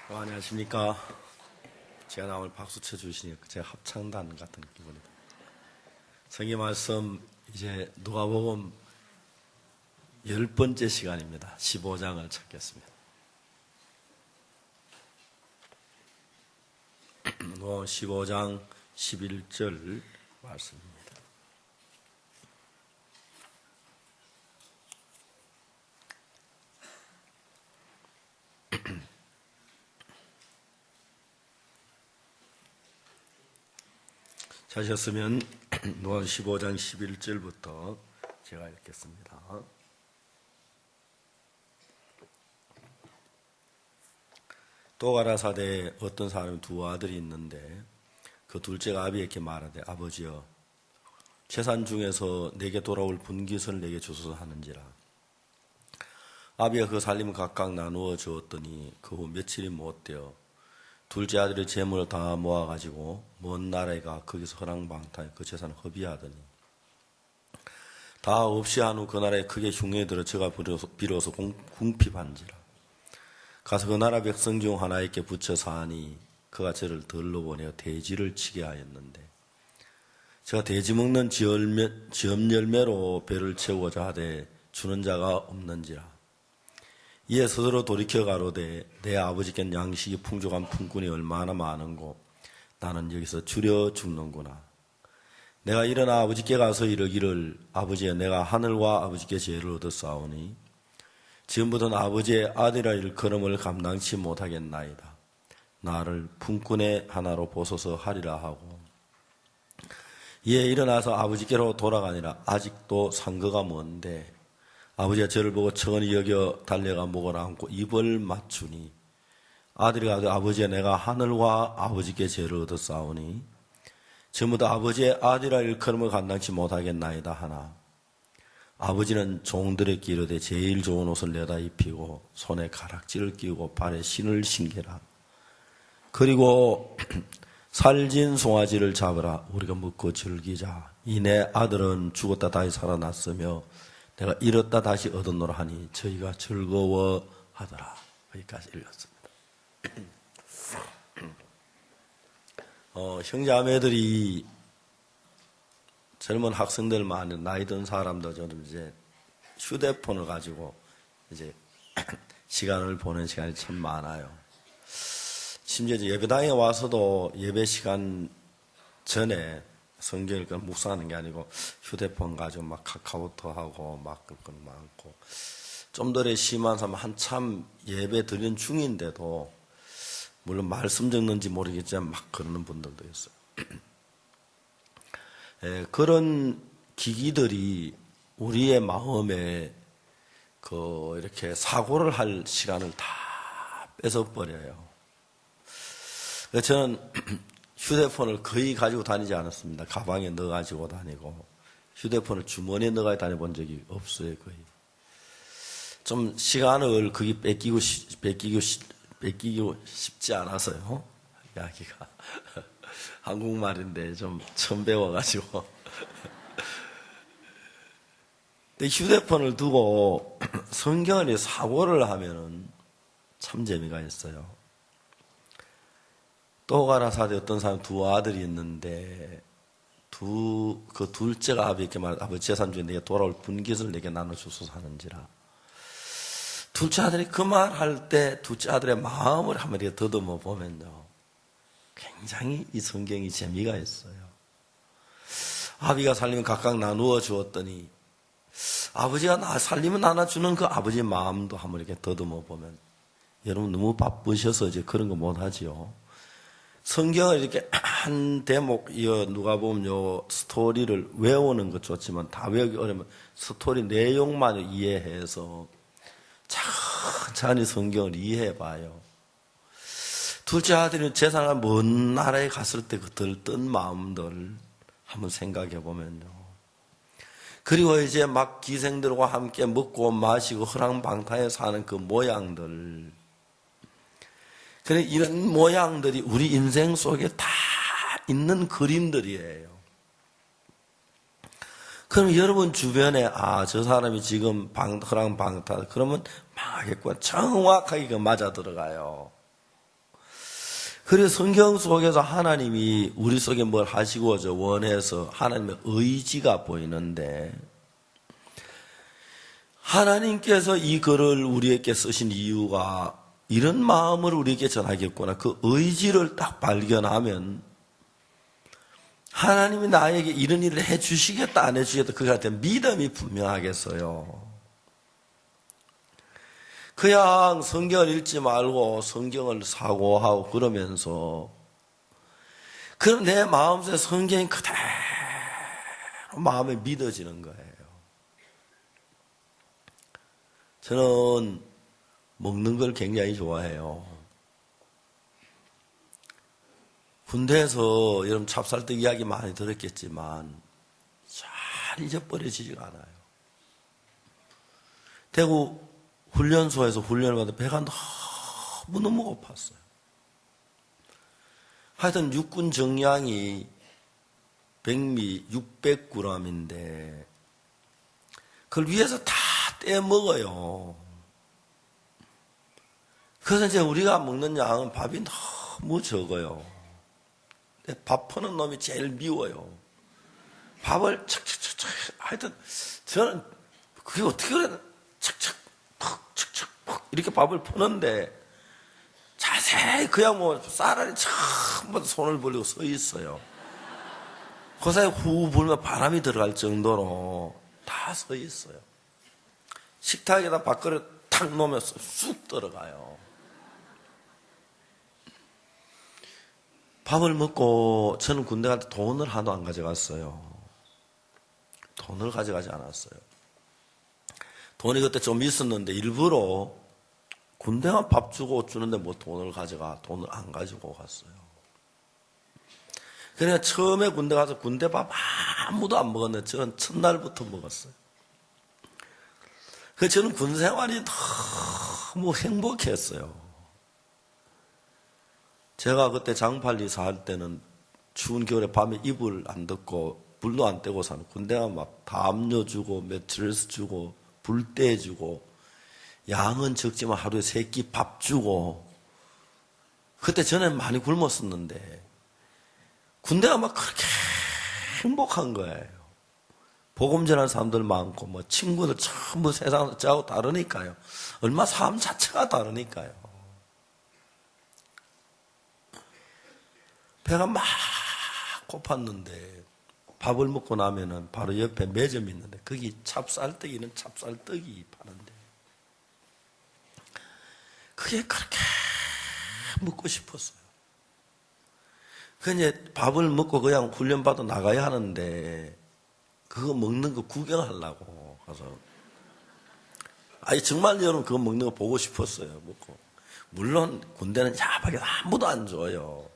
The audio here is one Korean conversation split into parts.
안녕하십니까. 제가 나 오늘 박수 쳐주시니까 제가 합창단 같은 기분이다. 성경 말씀 이제 누가복음 10번째 시간입니다. 15장을 찾겠습니다. 누가복음 15장 11절 말씀입니다. 찾으셨으면 누가복음 15장 11절부터 제가 읽겠습니다. 또 가라사대 어떤 사람이 두 아들이 있는데 그 둘째가 아비에게 말하되 아버지여 재산 중에서 내게 돌아올 분깃을 내게 주소서 하는지라. 아비가 그 살림을 각각 나누어 주었더니 그 후 며칠이 못되어 둘째 아들의 재물을 다 모아가지고 먼 나라에 가 거기서 허랑방탕에 그 재산을 허비하더니 다 없이 한 후 그 나라에 크게 흉년이 들어 저가 비로소 궁핍한지라. 가서 그 나라 백성 중 하나에게 붙여 사하니 그가 저를 들러 보내어 돼지를 치게 하였는데 제가 돼지 먹는 지엄 열매로 배를 채우고자 하되 주는 자가 없는지라. 이에 스스로 돌이켜 가로되 내 아버지께는 양식이 풍족한 품꾼이 얼마나 많은고 나는 여기서 줄여 죽는구나. 내가 일어나 아버지께 가서 이르기를 아버지여 내가 하늘과 아버지께 죄를 얻었사오니 지금부터는 아버지의 아들이라 일컬음을 감당치 못하겠나이다. 나를 품꾼의 하나로 보소서 하리라 하고 이에 일어나서 아버지께로 돌아가니라. 아직도 상거가 먼데 아버지가 저를 보고 천히 여겨 달려가 목을 안고 입을 맞추니 아들이 가되 아버지여 내가 하늘과 아버지께 죄를 얻었사오니 지금부터 아버지의 아들이라 일컬음을 감당치 못하겠나이다 하나 아버지는 종들에게 이르되 제일 좋은 옷을 내다 입히고 손에 가락지를 끼우고 발에 신을 신게라. 그리고 살진 송아지를 잡으라. 우리가 먹고 즐기자. 이 내 아들은 죽었다 다시 살아났으며 내가 잃었다 다시 얻었노라 하니 저희가 즐거워하더라. 여기까지 읽었습니다. 형제자매들이 젊은 학생들 많은 나이 든 사람들 저는 이제 휴대폰을 가지고 이제 시간을 보내는 시간이 참 많아요. 심지어 예배당에 와서도 예배 시간 전에 성경을 묵상하는 게 아니고 휴대폰 가지고 막 카카오톡하고 막 그런 거 많고 좀 더 심한 사람은 한참 예배 드리는 중인데도 물론 말씀 적는지 모르겠지만 막 그러는 분들도 있어요. 그런 기기들이 우리의 마음에 이렇게 사고를 할 시간을 다 뺏어버려요. 저는 휴대폰을 거의 가지고 다니지 않았습니다. 가방에 넣어 가지고 다니고 휴대폰을 주머니에 넣어 가지고 다녀본 적이 없어요. 거의. 좀 시간을 거기 뺏기고 싶지 않아서요. 이야기가 한국말인데 좀 처음 배워가지고. 근데 휴대폰을 두고 성경을 사고를 하면은 참 재미가 있어요. 또 가라사대 어떤 사람 두 아들이 있는데 그 둘째가 아버지께 말하되 아버지 재산 중에 내게 돌아올 분깃을 내게 나눠주소서 하는지라. 둘째 아들이 그 말 할 때 둘째 아들의 마음을 한번 이렇게 더듬어 보면요. 굉장히 이 성경이 재미가 있어요. 아비가 살림을 각각 나누어 주었더니 아버지가 살림을 나눠주는 그 아버지의 마음도 한번 이렇게 더듬어 보면 여러분 너무 바쁘셔서 이제 그런 거 못하지요. 성경을 이렇게 한 대목, 누가복음 요 스토리를 외우는 것 좋지만 다 외우기 어려면 스토리 내용만 이해해서 천천히 성경을 이해해 봐요. 둘째 아들이 재산을 먼 나라에 갔을 때 그 들뜬 마음들 한번 생각해 보면요. 그리고 이제 막 기생들과 함께 먹고 마시고 허랑방탕에 사는 그 모양들. 그래, 이런 모양들이 우리 인생 속에 다 있는 그림들이에요. 그럼 여러분 주변에 저 사람이 지금 허랑방탕 그러면 망하겠구나. 정확하게 맞아 들어가요. 그래서 성경 속에서 하나님이 우리 속에 뭘 하시고자 원해서 하나님의 의지가 보이는데, 하나님께서 이 글을 우리에게 쓰신 이유가 이런 마음을 우리에게 전하겠구나. 그 의지를 딱 발견하면 하나님이 나에게 이런 일을 해주시겠다 안 해주시겠다 그에 대한 믿음이 분명하겠어요. 그냥 성경을 읽지 말고 성경을 사고하고 그러면서 그럼 내 마음속에 성경이 그대로 마음에 믿어지는 거예요. 저는 먹는 걸 굉장히 좋아해요. 군대에서 여러분 찹쌀떡 이야기 많이 들었겠지만 잘 잊어버려지지가 않아요. 대구 훈련소에서 훈련을 받아 배가 너무너무 고팠어요. 하여튼 육군 정량이 백미 600g인데 그걸 위에서 다 떼먹어요. 그래서 이제 우리가 먹는 양은 밥이 너무 적어요. 밥 퍼는 놈이 제일 미워요. 밥을 척척척척 하여튼 저는 그게 어떻게 그래 척척 퍽 척척 퍽 이렇게 밥을 푸는데 자세히 그냥 뭐 쌀알이 전부 손을 벌리고 서 있어요. 그 사이에 후 불면 바람이 들어갈 정도로 다 서 있어요. 식탁에다 밥그릇 탁 놓으면 쑥 들어가요. 밥을 먹고 저는 군대 갈 때 돈을 하나도 안 가져갔어요. 돈을 가져가지 않았어요. 돈이 그때 좀 있었는데 일부러 군대만 밥 주고 옷 주는데 뭐 돈을 가져가 돈을 안 가지고 갔어요. 그러니까 처음에 군대 가서 군대 밥 아무도 안 먹었는데 저는 첫날부터 먹었어요. 그래서 저는 군 생활이 너무 행복했어요. 제가 그때 장팔리사 할 때는 추운 겨울에 밤에 이불 안 덮고 불도 안 떼고 사는 군대가 막 담요 주고 매트리스 주고 불 떼주고 양은 적지만 하루에 3끼 밥 주고 그때 전에 많이 굶었었는데 군대가 막 그렇게 행복한 거예요. 복음 전하는 사람들 많고 뭐 친구들 전부 세상에서 저하고 다르니까요. 얼마 삶 자체가 다르니까요. 배가 막 고팠는데 밥을 먹고 나면은 바로 옆에 매점이 있는데 거기 찹쌀떡이는 찹쌀떡이 파는데 그게 그렇게 먹고 싶었어요. 그냥 밥을 먹고 그냥 훈련받아 나가야 하는데 그거 먹는 거 구경하려고 가서 아니 정말 여러분 그거 먹는 거 보고 싶었어요. 먹고 물론 군대는 야박이 아무도 안 줘요.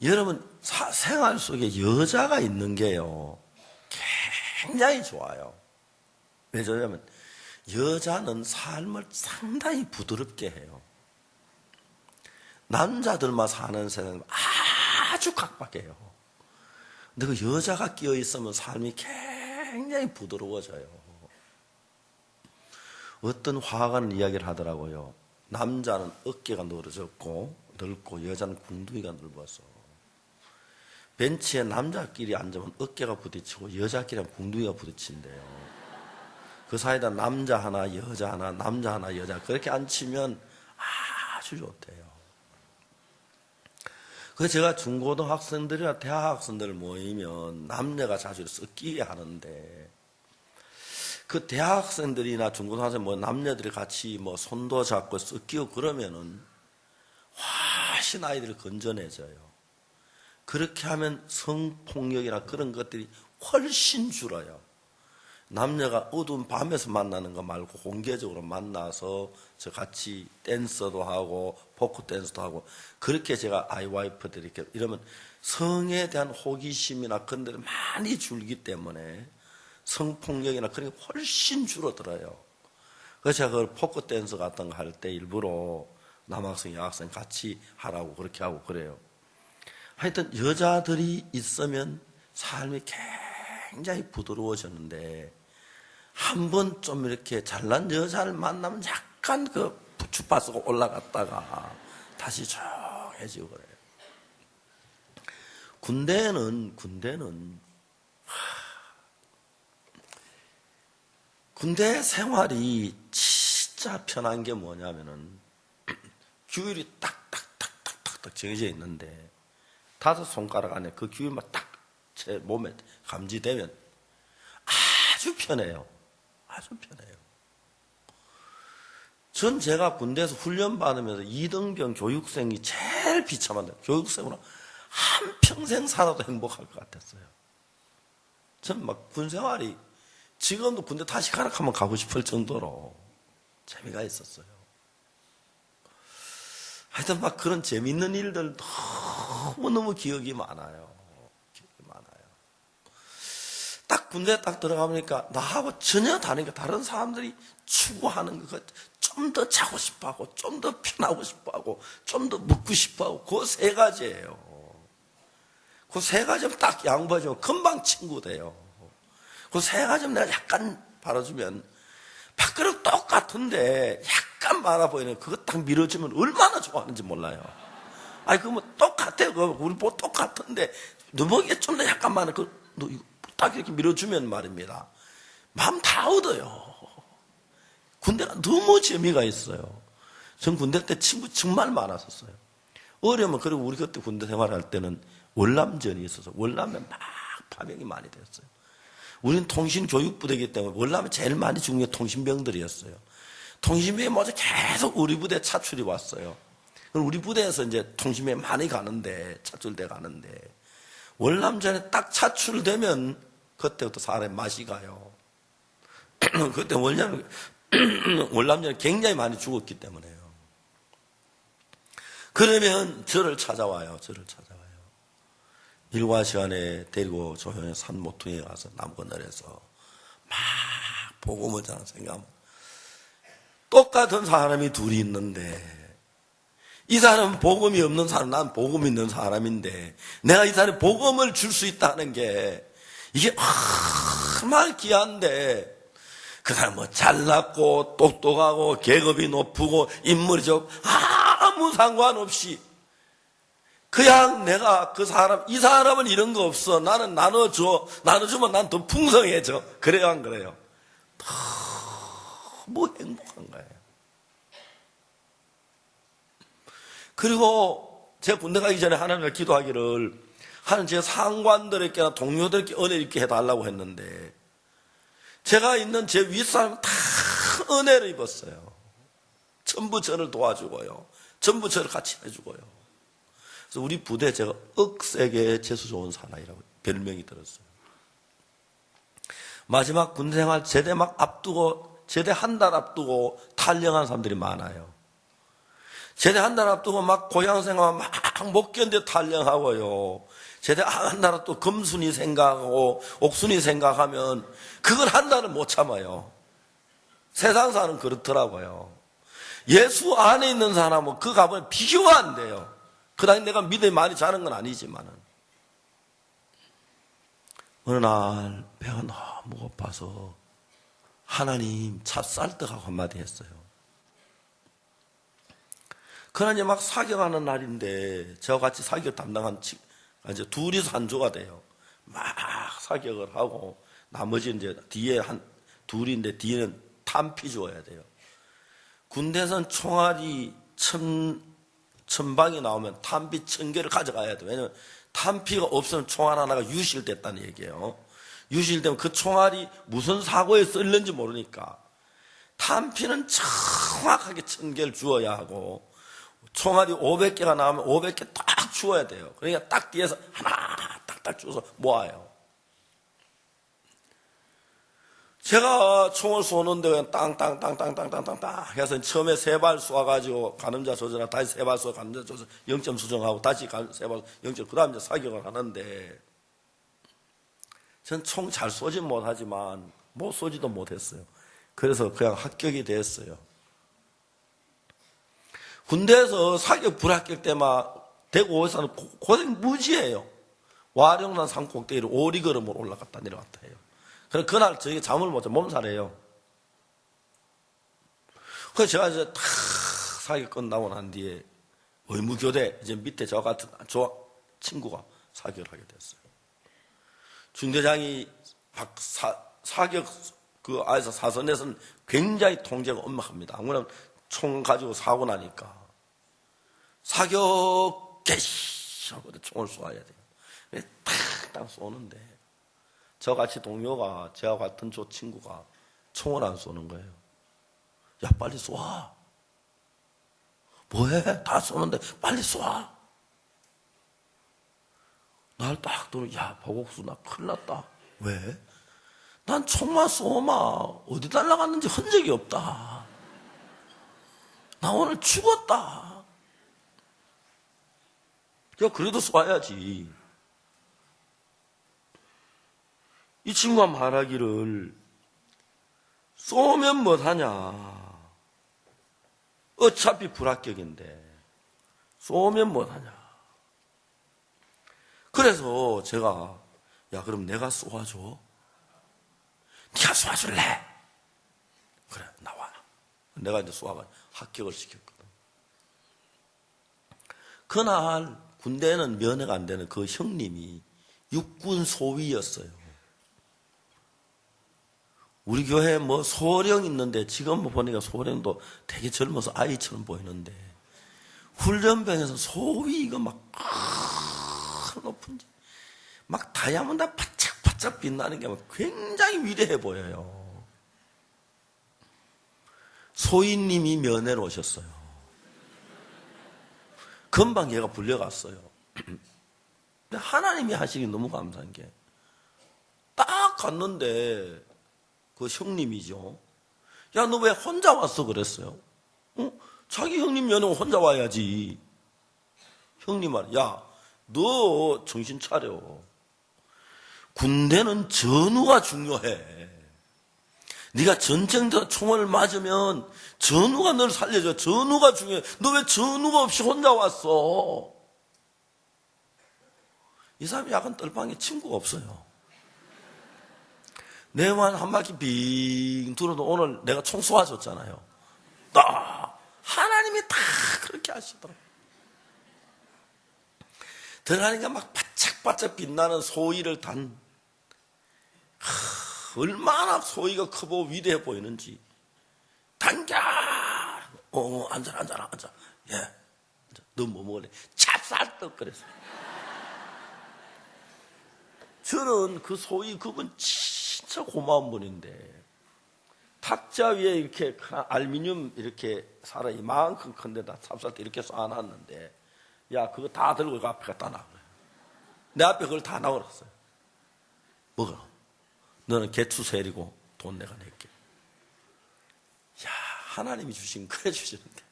여러분 생활 속에 여자가 있는 게요 굉장히 좋아요. 왜 좋냐면 여자는 삶을 상당히 부드럽게 해요. 남자들만 사는 세상은 아주 각박해요. 근데 그 여자가 끼어 있으면 삶이 굉장히 부드러워져요. 어떤 화가는 이야기를 하더라고요. 남자는 어깨가 넓고 여자는 궁둥이가 넓어서 벤치에 남자끼리 앉으면 어깨가 부딪히고 여자끼리는 궁둥이가 부딪힌대요. 그 사이에다 남자 하나 여자 하나 남자 하나 여자 그렇게 앉히면 아주 좋대요. 그래서 제가 중고등학생들이나 대학생들 모이면 남녀가 자주 섞이게 하는데 그 대학생들이나 중고등학생 뭐 남녀들이 같이 뭐 손도 잡고 섞이고 그러면은 훨씬 아이들이 건전해져요. 그렇게 하면 성폭력이나 그런 것들이 훨씬 줄어요. 남녀가 어두운 밤에서 만나는 거 말고 공개적으로 만나서 저 같이 댄서도 하고 포크 댄스도 하고 그렇게 제가 아이 와이프들이 이렇게 이러면 성에 대한 호기심이나 그런 데를 많이 줄기 때문에 성폭력이나 그런 게 훨씬 줄어들어요. 그래서 제가 그걸 포크 댄스 같은 거 할 때 일부러 남학생 여학생 같이 하라고 그렇게 하고 그래요. 하여튼 여자들이 있으면 삶이 굉장히 부드러워졌는데 한 번 좀 이렇게 잘난 여자를 만나면 약간 그 주파수가 올라갔다가 다시 조용해지고 그래요. 군대는 군대 생활이 진짜 편한 게 뭐냐면은 규율이 딱딱딱딱딱 정해져 있는데 5손가락 안에 그 규율만 딱 제 몸에 감지되면 아주 편해요. 아주 편해요. 전 제가 군대에서 훈련 받으면서 이등병 교육생이 제일 비참한데 교육생으로 한평생 살아도 행복할 것 같았어요. 전 막 군생활이 지금도 군대 다시 가라 하면 가고 싶을 정도로 재미가 있었어요. 하여튼 막 그런 재밌는 일들 너무너무 기억이 많아요. 딱 군대에 딱 들어가보니까 나하고 전혀 다르니까 다른 사람들이 추구하는 거 좀 더 자고 싶어하고 좀 더 편하고 싶어하고 좀 더 묵고 싶어하고 그 3가지예요. 그 3가지면 딱 양보해주면 금방 친구 돼요. 그 3가지면 내가 약간 바라주면 밖으로 똑같은데 약간 많아 보이는 그거 딱 밀어주면 얼마나 좋아하는지 몰라요. 아니 그거 뭐 똑같아요. 우리 뭐 똑같은데 너머기에 좀 더 약간 많은 너 이거 딱 이렇게 밀어주면 말입니다. 마음 다 얻어요. 군대가 너무 재미가 있어요. 전 군대 때 친구 정말 많았었어요. 어려면 그리고 우리 그때 군대 생활할 때는 월남전이 있어서 월남에 막 파병이 많이 됐어요. 우리는 통신교육부대이기 때문에 월남에 제일 많이 죽는 게 통신병들이었어요. 통신병이 먼저 계속 우리 부대에 차출이 왔어요. 그럼 우리 부대에서 이제 통신병이 많이 가는데 차출돼 가는데 월남전에 딱 차출되면 그때부터 사람의 맛이 가요. 그때 월남전에 굉장히 많이 죽었기 때문에요. 그러면 저를 찾아와요. 일과 시간에 데리고 조용히 산 모퉁이에 가서 나무 건너에서 막 복음을 전하는 생각하면 똑같은 사람이 둘이 있는데 이 사람은 복음이 없는 사람, 난 복음이 있는 사람인데 내가 이 사람에 복음을 줄 수 있다는 게 이게 정말 귀한데 그 사람 뭐 잘났고 똑똑하고 계급이 높고 인물이 좋고 아무 상관없이 그냥 내가 이 사람은 이런 거 없어. 나는 나눠주면 난 더 풍성해져. 그래야 안 그래요? 너무 행복한 거예요. 그리고 제가 군대 가기 전에 하나님을 기도하기를 하는 제 상관들에게나 동료들에게 은혜 있게 해달라고 했는데 제가 있는 제 윗사람 다 은혜를 입었어요. 전부 저를 도와주고요. 전부 저를 같이 해주고요. 그래서 우리 부대에 제가 억세게 재수 좋은 사나이라고 별명이 들었어요. 마지막 군생활 제대 한 달 앞두고 탈영한 사람들이 많아요. 제대 한 달 앞두고 막 고향생활 막 못 견뎌 탈영하고요. 제대 한 달 앞두고 금순이 생각하고 옥순이 생각하면 그걸 한 달은 못 참아요. 세상 사는 그렇더라고요. 예수 안에 있는 사람은 그 값은 비교가 안 돼요. 그다음에 내가 믿음이 많이 자는 건 아니지만은 어느 날 배가 너무 고파서 하나님 찹쌀떡하고 한마디 했어요. 그러나 이제 막 사격하는 날인데 저와 같이 사격 담당한 이제 둘이서 한 조가 돼요. 막 사격을 하고 나머지 이제 뒤에 둘인데 뒤에는 탄피 주어야 돼요. 군대에서는 총알이 1000방이 나오면 탄피 1000개를 가져가야 돼요. 왜냐면 탄피가 없으면 총알 하나가 유실됐다는 얘기예요. 유실되면 그 총알이 무슨 사고에 쓸는지 모르니까 탄피는 정확하게 1000개를 주어야 하고 총알이 500개가 나오면 500개 딱 주어야 돼요. 그러니까 딱 뒤에서 하나 딱딱 주워서 모아요. 제가 총을 쏘는데 그냥 땅땅땅땅땅땅땅땅 해서 처음에 3발 쏘아가지고 가늠자 조절하고 다시 3발 쏘아 가늠자 조절 0점 수정하고 다시 3발 0점 그 다음에 사격을 하는데 전 총 잘 쏘진 못하지만 못 쏘지도 못했어요. 그래서 그냥 합격이 됐어요. 군대에서 사격 불합격 때만 대구 오사는 고생 무지해요. 와룡산 산꼭대기를 오리걸음으로 올라갔다 내려갔다 해요. 그래서 그날 저희가 잠을 못 자, 몸살이에요. 그래서 제가 이제 탁 사격 끝나고 난 뒤에 의무교대, 이제 밑에 저 같은 친구가 사격을 하게 됐어요. 중대장이 사격 그 안에서 사선에서는 굉장히 통제가 엄격합니다. 아무나 총 가지고 사고 나니까 사격 개시 하고 총을 쏘아야 돼요. 탁딱 쏘는데 저같이 동료가 저와 같은 저 친구가 총을 안 쏘는 거예요. 야 빨리 쏘아. 뭐해? 다 쏘는데 빨리 쏘아. 날 딱 들어. 야 보곡수 나 큰일 났다. 왜? 난 총만 쏘마 어디 날아갔는지 흔적이 없다. 나 오늘 죽었다. 야 그래도 쏴야지. 이 친구가 말하기를 쏘면 못하냐. 어차피 불합격인데 쏘면 못하냐. 그래서 제가 야 그럼 내가 쏘아줘. 네가 쏘아줄래? 그래 나와. 내가 이제 쏘아가 합격을 시켰거든. 그날 군대에는 면회가 안 되는 그 형님이 육군 소위였어요. 우리 교회에 뭐 소령 있는데 지금 보니까 소령도 되게 젊어서 아이처럼 보이는데 훈련병에서 소위 이거 막 높은 막 다이아몬드 바짝바짝 빛나는 게 굉장히 위대해 보여요. 소위님이 면회로 오셨어요. 금방 얘가 불려갔어요. 근데 하나님이 하시기 너무 감사한 게 딱 갔는데 그 형님이죠. 야, 너 왜 혼자 왔어? 그랬어요. 자기 형님 면회 혼자 와야지. 형님 말, 야, 너 정신 차려. 군대는 전우가 중요해. 네가 전쟁터 총을 맞으면 전우가 널 살려줘. 전우가 중요해. 너 왜 전우가 없이 혼자 왔어? 이 사람이 약간 떨방에 친구가 없어요. 내만 한 바퀴 빙 돌아도 오늘 내가 총 쏘아줬잖아요. 하나님이 다 그렇게 하시더라고요. 들어가니까 막 바짝바짝 빛나는 소위를 단 얼마나 소위가 크고 위대해 보이는지 당겨 앉아 예, 너 뭐 먹을래? 찹쌀떡 그랬어요. 저는 그 소위 그분 진짜 고마운 분인데 탁자 위에 이렇게 알루미늄 이렇게 살아 이만큼 큰 데다 찹쌀떡 이렇게 쏴놨는데 야 그거 다 들고 그 앞에 갖다 놔. 내 앞에 그걸 다 놔버렸어요. 먹어. 너는 개추 세리고 돈 내가 낼게. 야 하나님이 주신 그래 주시는데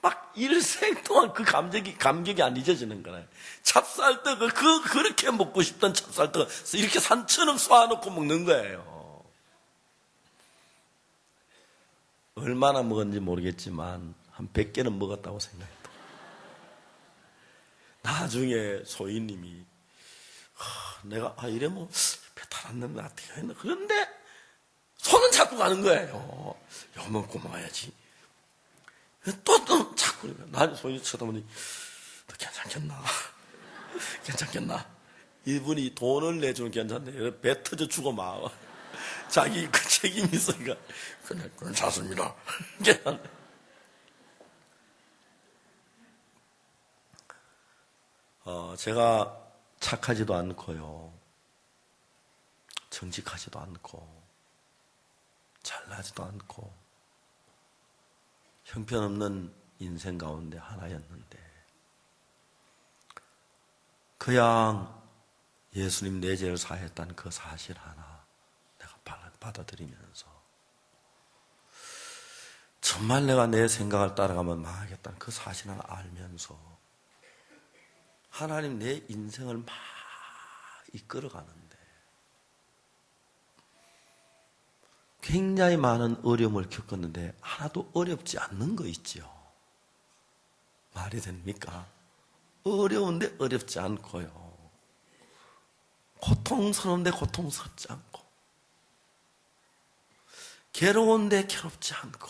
막 일생 동안 그 감격이 안 잊어지는 거예요. 찹쌀떡을 그렇게 먹고 싶던 찹쌀떡을 이렇게 산처럼 쏴놓고 먹는 거예요. 얼마나 먹었는지 모르겠지만 한 100개는 먹었다고 생각해요. 나중에 소희님이 내가 이러면 배탈 안 나면 어떻게 했나. 그런데 손은 잡고 가는 거예요. 여보 고마워야지. 또 자꾸 나를 소희 쳐다보니 너 괜찮겠나? 괜찮겠나? 이분이 돈을 내주면 괜찮네. 배 터져 죽어 막 자기 그 책임이 있으니까 그냥 괜찮습니다. 제가 착하지도 않고요. 정직하지도 않고 잘나지도 않고 형편없는 인생 가운데 하나였는데 그냥 예수님 내 죄를 사했다는 그 사실 하나 내가 받아들이면서 정말 내가 내 생각을 따라가면 망하겠다는 그 사실 하나 알면서 하나님 내 인생을 막 이끌어가는데 굉장히 많은 어려움을 겪었는데 하나도 어렵지 않는 거 있죠. 말이 됩니까? 어려운데 어렵지 않고요. 고통스러운데 고통스럽지 않고 괴로운데 괴롭지 않고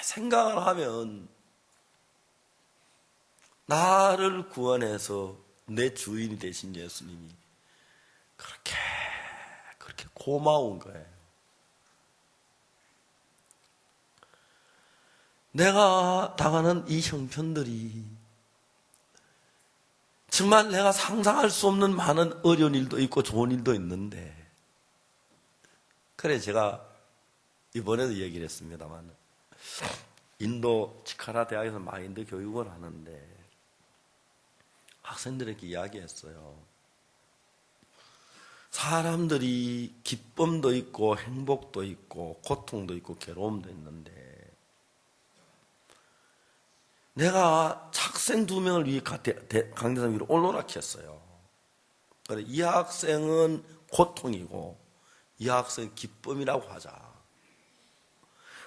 생각을 하면 나를 구원해서 내 주인이 되신 예수님이 그렇게 고마운 거예요. 내가 당하는 이 형편들이 정말 내가 상상할 수 없는 많은 어려운 일도 있고 좋은 일도 있는데, 그래 제가 이번에도 얘기를 했습니다만, 인도 치카라 대학에서 마인드 교육을 하는데 학생들에게 이야기했어요. 사람들이 기쁨도 있고 행복도 있고 고통도 있고 괴로움도 있는데, 내가 학생 2명을 위해 강대상 위로 올라갔어요. 그래, 이 학생은 고통이고 이 학생은 기쁨이라고 하자.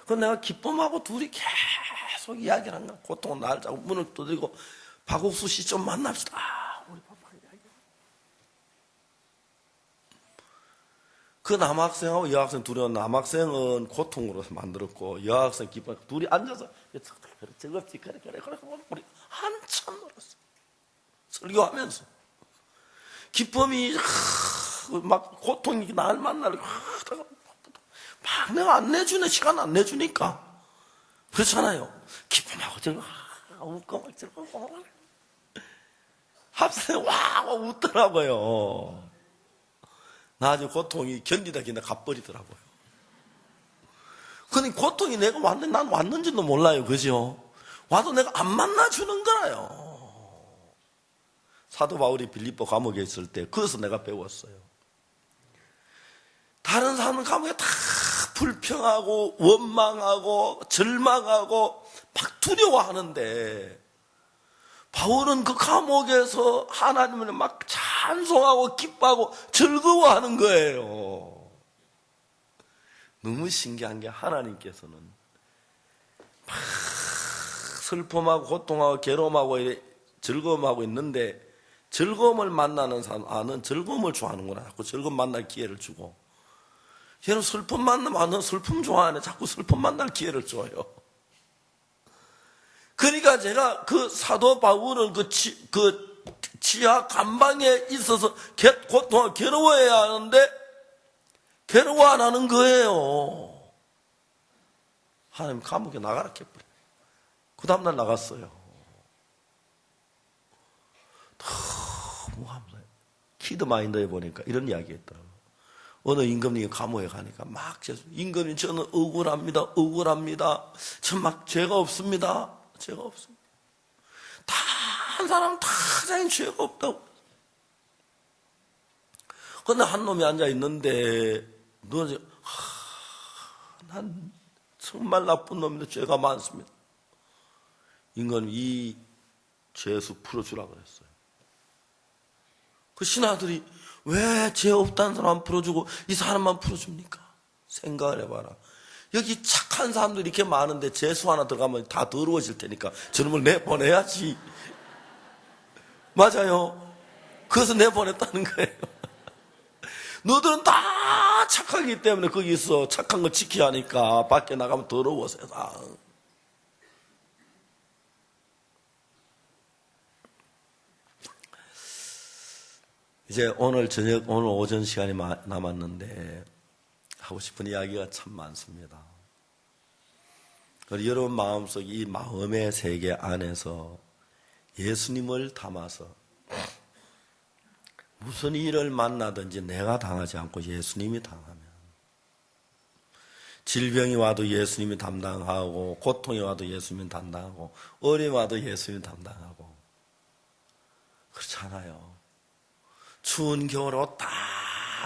그럼 내가 기쁨하고 둘이 계속 이야기를 한 거야. 고통은 나를 자꾸 문을 두드리고, 박옥수 씨 좀 만납시다. 우리 파파가 이야기. 그 남학생하고 여학생 둘이, 남학생은 고통으로 만들었고 여학생 기쁨, 둘이 앉아서 즐겁지, 그래 우리 한참 놀았어. 설교하면서 기쁨이 막 고통이 날 만나려고 막 내가 안 내주네, 시간 안 내주니까. 그렇잖아요. 기쁨하고 저거 웃고 막 저거 합성이 와 웃더라고요. 나중에 고통이 견디다 가버리더라고요. 근데 고통이 내가 왔는데 난 왔는지도 몰라요. 그죠? 와도 내가 안 만나주는 거라요. 사도 바울이 빌립보 감옥에 있을 때 그것을 내가 배웠어요. 다른 사람은 감옥에 다 불평하고 원망하고 절망하고 막 두려워하는데, 바울은 그 감옥에서 하나님을 막 찬송하고 기뻐하고 즐거워하는 거예요. 너무 신기한 게, 하나님께서는 막 슬픔하고 고통하고 괴로움하고 즐거움하고 있는데, 즐거움을 만나는 사람은 즐거움을 좋아하는구나. 자꾸 즐거움 만날 기회를 주고, 얘는 슬픔 만나면 슬픔 좋아하네. 자꾸 슬픔 만날 기회를 줘요. 그러니까 제가 그 사도 바울은 그 지하 감방에 있어서 고통을 괴로워해야 하는데 괴로워 안 하는 거예요. 하나님 감옥에 나가라 해버려요. 그 다음날 나갔어요. 너무 감사해요. 키드마인더에 보니까 이런 이야기 했더라고요. 어느 임금님이 감옥에 가니까 막 임금님, 저는 억울합니다. 전 막 죄가 없습니다. 다 한 사람 다 자기 죄가 없다고. 그런데 한 놈이 앉아 있는데, 난 정말 나쁜 놈인데 죄가 많습니다. 임금님, 이 죄수 풀어주라 그랬어요. 그 신하들이 왜 죄 없다는 사람 풀어주고 이 사람만 풀어줍니까? 생각을 해봐라. 여기 착한 사람들이 이렇게 많은데 죄수 하나 들어가면 다 더러워질 테니까 저놈을 내보내야지. 맞아요. 그래서 내보냈다는 거예요. 너들은 다 착하기 때문에 거기 있어. 착한 거 지켜야 하니까 밖에 나가면 더러워 세상. 이제 오늘 오전 시간이 남았는데 하고 싶은 이야기가 참 많습니다. 여러분 마음속 이 마음의 세계 안에서 예수님을 담아서 무슨 일을 만나든지 내가 당하지 않고 예수님이 당하면, 질병이 와도 예수님이 담당하고, 고통이 와도 예수님이 담당하고, 어려움이 와도 예수님이 담당하고, 그렇잖아요. 추운 겨울 옷 다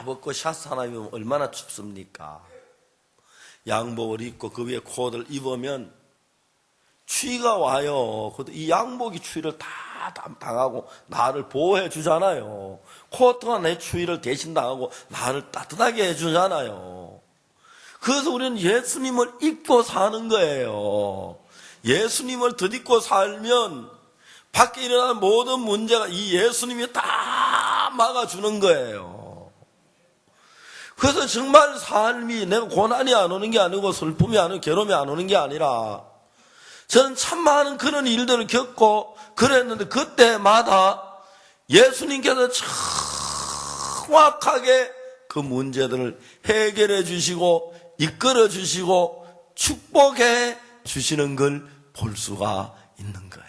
벗고 샤스 하나 입으면 얼마나 춥습니까? 양복을 입고 그 위에 코트를 입으면 추위가 와요. 이 양복이 추위를 다 당하고 나를 보호해 주잖아요. 코트가 내 추위를 대신 당하고 나를 따뜻하게 해주잖아요. 그래서 우리는 예수님을 입고 사는 거예요. 예수님을 덧입고 살면 밖에 일어나는 모든 문제가 이 예수님이 다 막아주는 거예요. 그래서 정말 삶이 내가 고난이 안 오는 게 아니고 슬픔이 안 오고 괴로움이 안 오는 게 아니라 저는 참 많은 그런 일들을 겪고 그랬는데 그때마다 예수님께서 정확하게 그 문제들을 해결해 주시고 이끌어 주시고 축복해 주시는 걸 볼 수가 있는 거예요.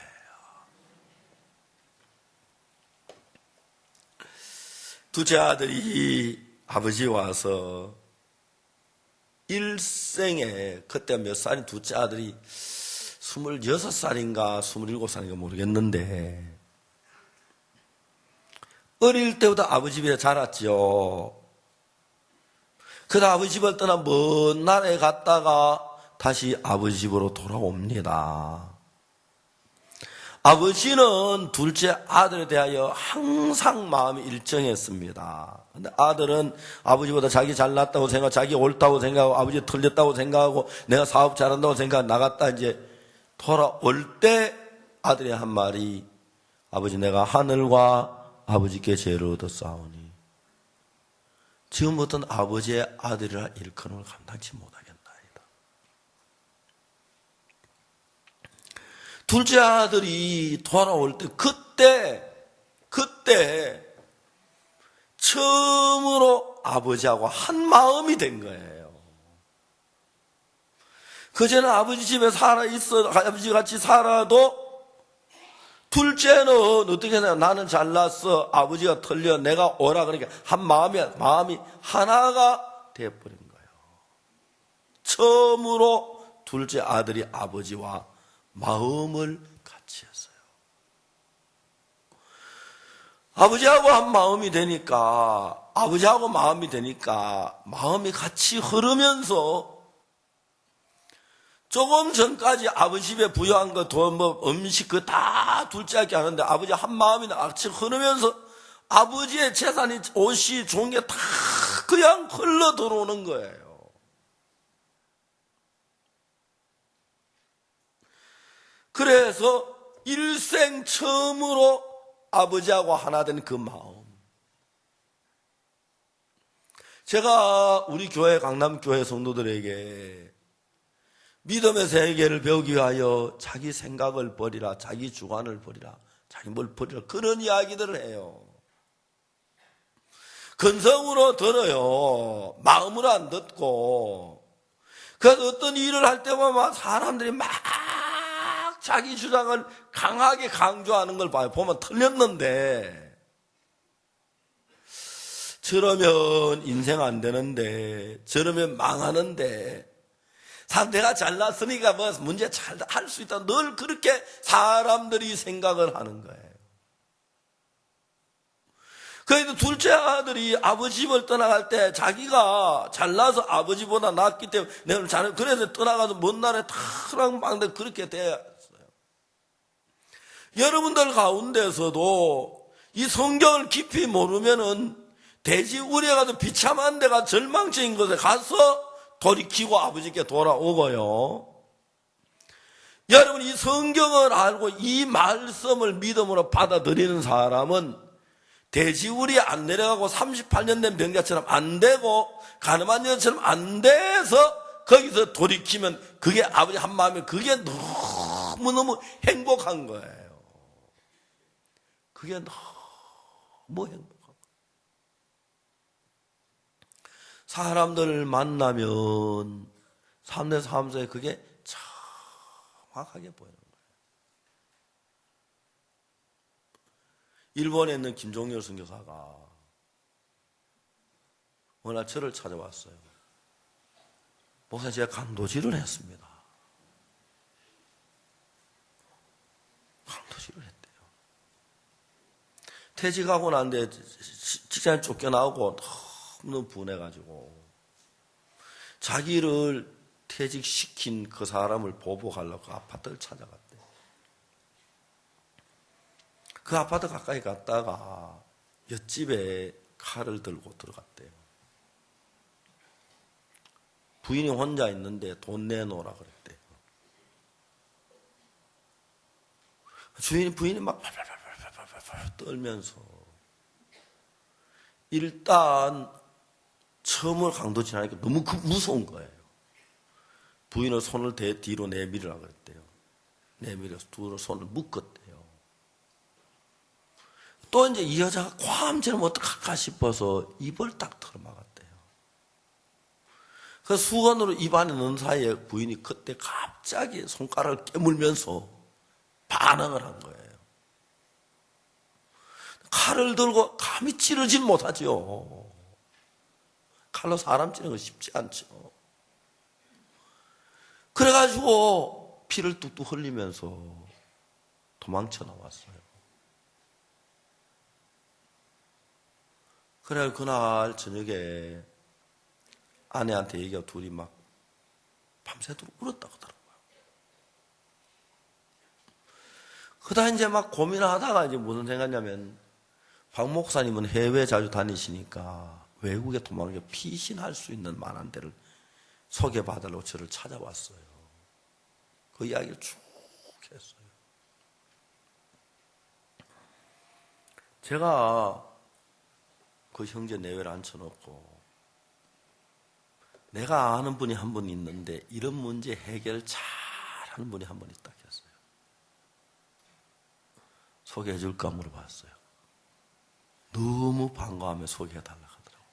둘째 아들이 아버지 와서 일생에 그때 몇 살인 둘째 아들이 26살인가 27살인가 모르겠는데 어릴 때부터 아버지 집에 자랐죠. 그러다 아버지 집을 떠나 먼 나라에 갔다가 다시 아버지 집으로 돌아옵니다. 아버지는 둘째 아들에 대하여 항상 마음이 일정했습니다. 근데 아들은 아버지보다 자기 잘났다고 생각하고 자기 옳다고 생각하고 아버지 틀렸다고 생각하고 내가 사업 잘한다고 생각하고 나갔다 이제 돌아올 때 아들이 한 말이 아버지 내가 하늘과 아버지께 죄를 얻었사오니 지금부터는 아버지의 아들이라 일컬음을 감당치 못하겠나이다. 둘째 아들이 돌아올 때 그때 처음으로 아버지하고 한 마음이 된 거예요. 그전에 아버지 집에 아버지 같이 살아도 둘째는 어떻게 하냐, 나는 잘났어, 아버지가 틀려, 내가 오라 그러니까 한 마음이 하나가 되어버린 거예요. 처음으로 둘째 아들이 아버지와 마음을 같이 했어요. 아버지하고 한 마음이 되니까 마음이 같이 흐르면서 조금 전까지 아버지 집에 부여한 거, 돈, 음식, 그 다 둘째 아기 하는데 아버지 한 마음이 같이 흐르면서 아버지의 재산이, 옷이, 좋은 게 다 그냥 흘러 들어오는 거예요. 그래서 일생 처음으로 아버지하고 하나 된 그 마음. 제가 우리 교회, 강남교회 성도들에게 믿음의 세계를 배우기 위하여 자기 생각을 버리라, 자기 주관을 버리라, 자기 뭘 버리라, 그런 이야기들을 해요. 근성으로 들어요. 마음으로 안 듣고. 그래서 어떤 일을 할 때마다 사람들이 막 자기 주장을 강하게 강조하는 걸 봐요. 보면 틀렸는데 저러면 인생 안 되는데, 저러면 망하는데, 내가 잘났으니까 뭐 문제 잘 할 수 있다, 늘 그렇게 사람들이 생각을 하는 거예요. 그래도 둘째 아들이 아버지 집을 떠나갈 때 자기가 잘나서 아버지보다 낫기 때문에 내가 잘해, 그래서 떠나가서 먼 나라에 탁랑방대 그렇게 되었어요. 여러분들 가운데서도 이 성경을 깊이 모르면은 돼지 우리에 가서 비참한 데가 절망적인 곳에 가서 돌이키고 아버지께 돌아오고요. 여러분, 이 성경을 알고 이 말씀을 믿음으로 받아들이는 사람은 돼지우리에 안 내려가고 38년 된 병자처럼 안 되고 가늠한 여자처럼 안 돼서 거기서 돌이키면 그게 아버지 한 마음에 그게 너무너무 행복한 거예요. 그게 너무 행복한 거예요. 사람들을 만나면 삶내 삶속에 그게 정확하게 보이는 거예요. 일본에 있는 김종열 선교사가 어느 날 저를 찾아왔어요. 목사님, 제가 간도질을 했습니다. 간도질을 했대요. 퇴직하고 난 뒤에 직장에 쫓겨나오고 너무 분해가지고 자기를 퇴직시킨 그 사람을 보복하려고 그 아파트를 찾아갔대요. 그 아파트 가까이 갔다가 옆집에 칼을 들고 들어갔대요. 부인이 혼자 있는데 돈 내놓으라 그랬대요. 부인이 막 팔팔팔팔팔팔 떨면서 일단 처음으로 강도질 하니까 너무 무서운 거예요. 부인을 손을 뒤로 내밀으라고 그랬대요. 내밀어서 두 손을 묶었대요. 또 이제 이 여자가 과음처럼 어떡할까 싶어서 입을 딱 털어막았대요. 그 수건으로 입 안에 넣은 사이에 부인이 그때 갑자기 손가락을 깨물면서 반응을 한 거예요. 칼을 들고 감히 찌르질 못하죠. 칼로 사람 찌르는 건 쉽지 않죠. 그래가지고 피를 뚝뚝 흘리면서 도망쳐 나왔어요. 그래 그날 저녁에 아내한테 얘기하고 둘이 막 밤새도록 울었다고 하더라고요. 그다 이제 막 고민하다가 이제 무슨 생각냐면 박 목사님은 해외 자주 다니시니까 외국에 도망쳐 피신할 수 있는 만한 데를 소개받으려고 저를 찾아왔어요. 그 이야기를 쭉 했어요. 제가 그 형제 내외를 앉혀놓고 내가 아는 분이 한 분 있는데 이런 문제 해결 잘하는 분이 한 분 있다 했어요. 소개해 줄까 물어봤어요. 너무 반가워하며 소개해달라고 하더라고요.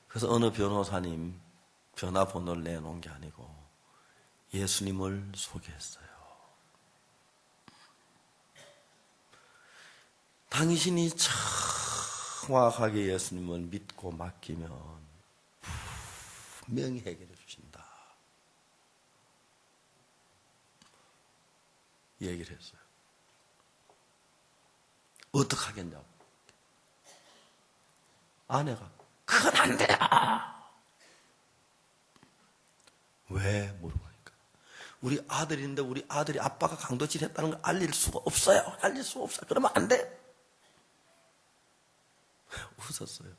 그래서 어느 변호사님 전화번호를 내놓은 게 아니고 예수님을 소개했어요. 당신이 정확하게 예수님을 믿고 맡기면 분명히 해결해 주신다. 얘기를 했어요. 어떻게 하겠냐고. 아내가 그건 안 돼요. 왜? 물어보니까 우리 아들인데 우리 아들이 아빠가 강도질 했다는 걸 알릴 수가 없어요. 알릴 수가 없어요. 그러면 안 돼. 웃었어요.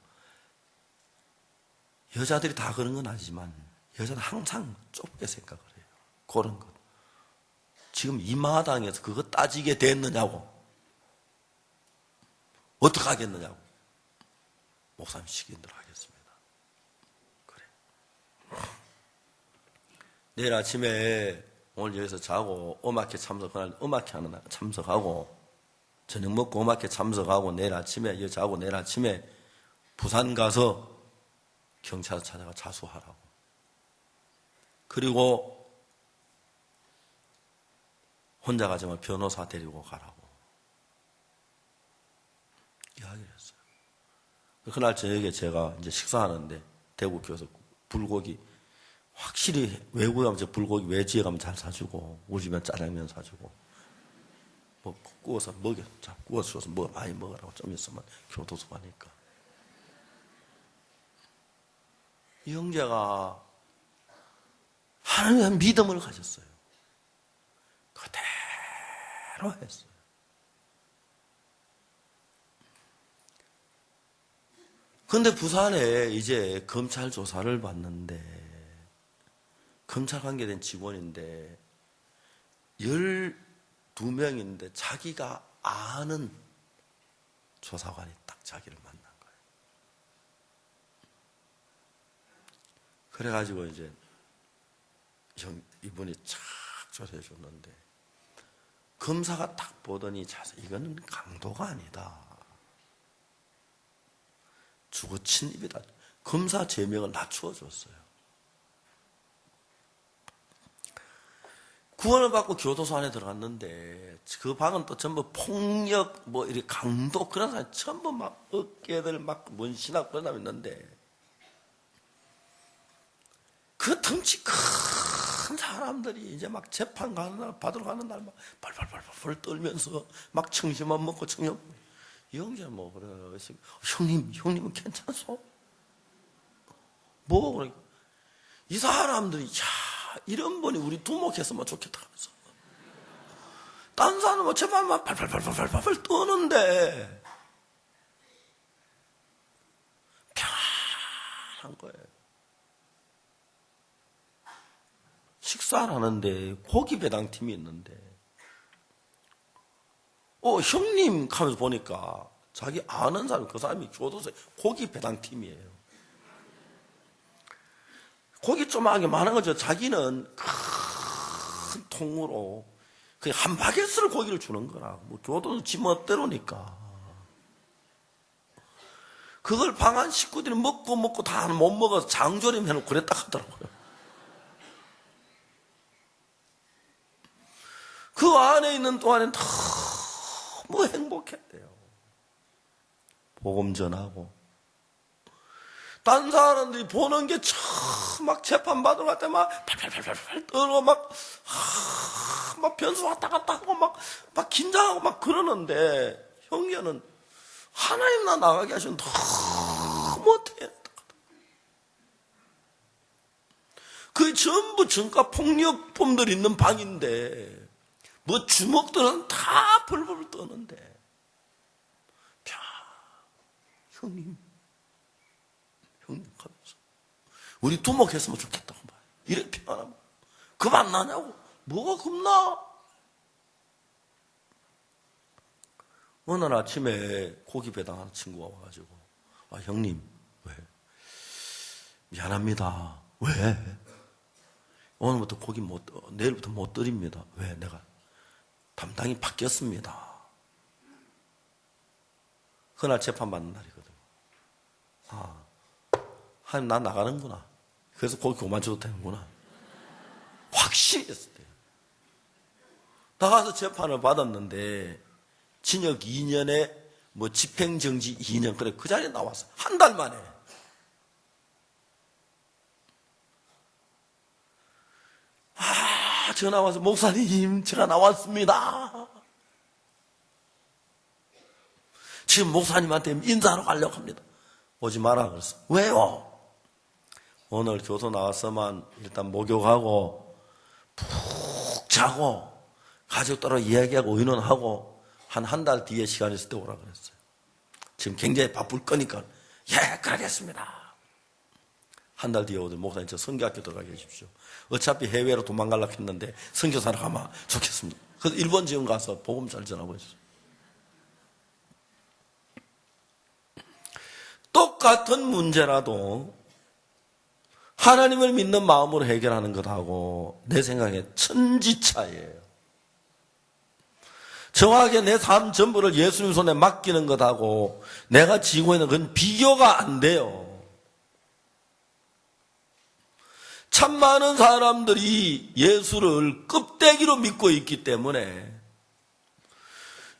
여자들이 다 그런 건 아니지만 여자는 항상 좁게 생각을 해요. 그런 것. 지금 이 마당에서 그거 따지게 됐느냐고. 어떻게 하겠느냐고. 목사님 시키는 대로 하겠습니다. 그래. 내일 아침에 오늘 여기서 자고 오마케 참석, 그날 오마케 하는 날 참석하고 저녁 먹고 오마케 참석하고 내일 아침에 여기 자고 내일 아침에 부산 가서 경찰 찾아가 자수하라고. 그리고 혼자 가지만 변호사 데리고 가라고 이야기를 했어요. 그날 저녁에 제가 이제 식사하는데 대구 교회에서 불고기 확실히 외국에 가면 저 불고기 외지에 가면 잘 사주고 우리 집엔 짜장면 사주고 뭐 구워서 먹여. 자, 구워서 줘서 많이 먹으라고. 좀 있으면 교도소 가니까. 이 형제가 하나님의 믿음을 가졌어요. 그대로 했어요. 그런데 부산에 이제 검찰 조사를 받는데 검찰 관계된 직원인데 12명인데 자기가 아는 조사관이 딱 자기를 만난 거예요. 그래가지고 이제 이분이 착 조사해 줬는데 검사가 딱 보더니 자세 이거는 강도가 아니다. 죽어 침입이다. 검사 제명을 낮추어 줬어요. 구원을 받고 교도소 안에 들어갔는데 그 방은 또 전부 폭력 뭐 이렇게 강도 그런 사람이 전부 막 어깨들 막 문신하고 그런 사람이 있는데 그 덩치 큰 사람들이 이제 막 재판 가는 날 받으러 가는 날 막 벌벌벌벌 떨면서 막 청심만 먹고 청심 이 형제는 뭐 그래 형님은 괜찮소? 뭐 그러니까 이 사람들이 야 이런 분이 우리 두목했으면 좋겠다 하면서 딴 사람은 뭐 제발만 발발발발발 떠는데 편안한 거예요. 식사를 하는데 고기 배당팀이 있는데 형님 하면서 보니까 자기 아는 사람 그 사람이 교도소에 고기 배당팀이에요. 고기 조그맣게 많은 거죠. 자기는 큰 통으로 그냥 한 바게트를 고기를 주는 거라. 뭐 줘도 지 멋대로니까. 그걸 방 안 식구들이 먹고 다 못 먹어서 장조림 해놓고 그랬다 하더라고요. 그 안에 있는 동안엔 너무 행복했대요. 복음 전하고. 딴 사람들이 보는 게 막 재판 받으러 갈 때 막 팔팔팔팔 떨고 막 변수 왔다 갔다 하고 막 긴장하고 막 그러는데 형제는 하나님 나 나가게 하시면 너무 어떡해. 그게 전부 전과 폭력범들 있는 방인데 뭐 주먹들은 다 벌벌 떠는데 야, 형님 가면서 우리 두목했으면 좋겠다고 말이야. 이래 평안하면 겁 안 나냐고. 뭐가 겁나? 어느 날 아침에 고기 배달하는 친구가 와가지고 형님 왜? 미안합니다. 왜? 오늘부터 고기 내일부터 못 드립니다. 왜? 내가 담당이 바뀌었습니다. 그날 재판받는 날이거든. 하나님 나 나가는구나. 그래서 고기 그만 줘도 되는구나. 확실히 했을 때 나가서 재판을 받았는데 징역 2년에 뭐 집행정지 2년 그래 그 자리에 나왔어. 한 달 만에. 전화 와서 목사님 제가 나왔습니다. 지금 목사님한테 인사하러 가려고 합니다. 오지 마라 그랬어. 왜요? 오늘 교도 나와서만 일단 목욕하고 푹 자고 가족들하고 이야기하고 의논하고 한 달 뒤에 시간 있을 때 오라 그랬어요. 지금 굉장히 바쁠 거니까 예 그러겠습니다. 한 달 뒤에 오더니 목사님 저 선교학교 들어가게 해주십시오. 어차피 해외로 도망가려고 했는데 선교사로 가면 좋겠습니다. 그래서 일본 지원 가서 복음 잘 전하고 있어요. 똑같은 문제라도 하나님을 믿는 마음으로 해결하는 것하고 내 생각에 천지차이예요. 정확하게 내 삶 전부를 예수님 손에 맡기는 것하고 내가 지고 있는 건 비교가 안 돼요. 참 많은 사람들이 예수를 껍데기로 믿고 있기 때문에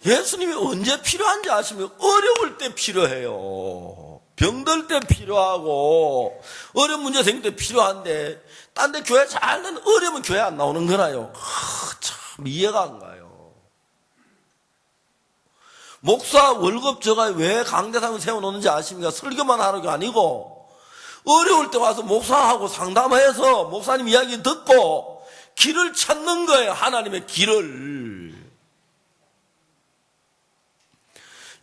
예수님이 언제 필요한지 아시면 어려울 때 필요해요. 병들 때 필요하고 어려운 문제 생길 때 필요한데 딴 데 교회 잘 되는 어려우면 교회 안 나오는 거나요? 참 이해가 안 가요. 목사 월급 저가 왜 강대상을 세워놓는지 아십니까? 설교만 하는 게 아니고 어려울 때 와서 목사하고 상담해서 목사님 이야기 듣고 길을 찾는 거예요. 하나님의 길을.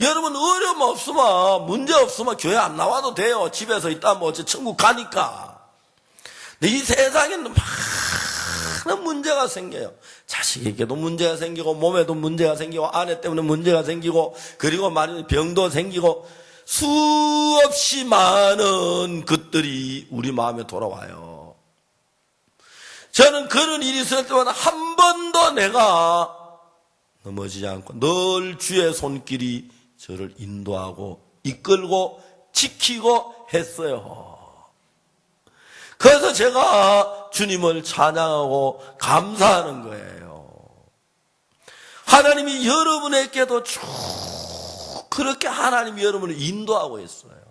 여러분 어려움 없으면 문제 없으면 교회 안 나와도 돼요. 집에서 있다 뭐 천국 가니까. 근데 이 세상에는 많은 문제가 생겨요. 자식에게도 문제가 생기고 몸에도 문제가 생기고 아내 때문에 문제가 생기고 그리고 말하는 병도 생기고 수없이 많은 것들이 우리 마음에 돌아와요. 저는 그런 일이 있을 때마다 한 번도 내가 넘어지지 않고 늘 주의 손길이 저를 인도하고 이끌고 지키고 했어요. 그래서 제가 주님을 찬양하고 감사하는 거예요. 하나님이 여러분에게도 쭉 그렇게 하나님이 여러분을 인도하고 있어요.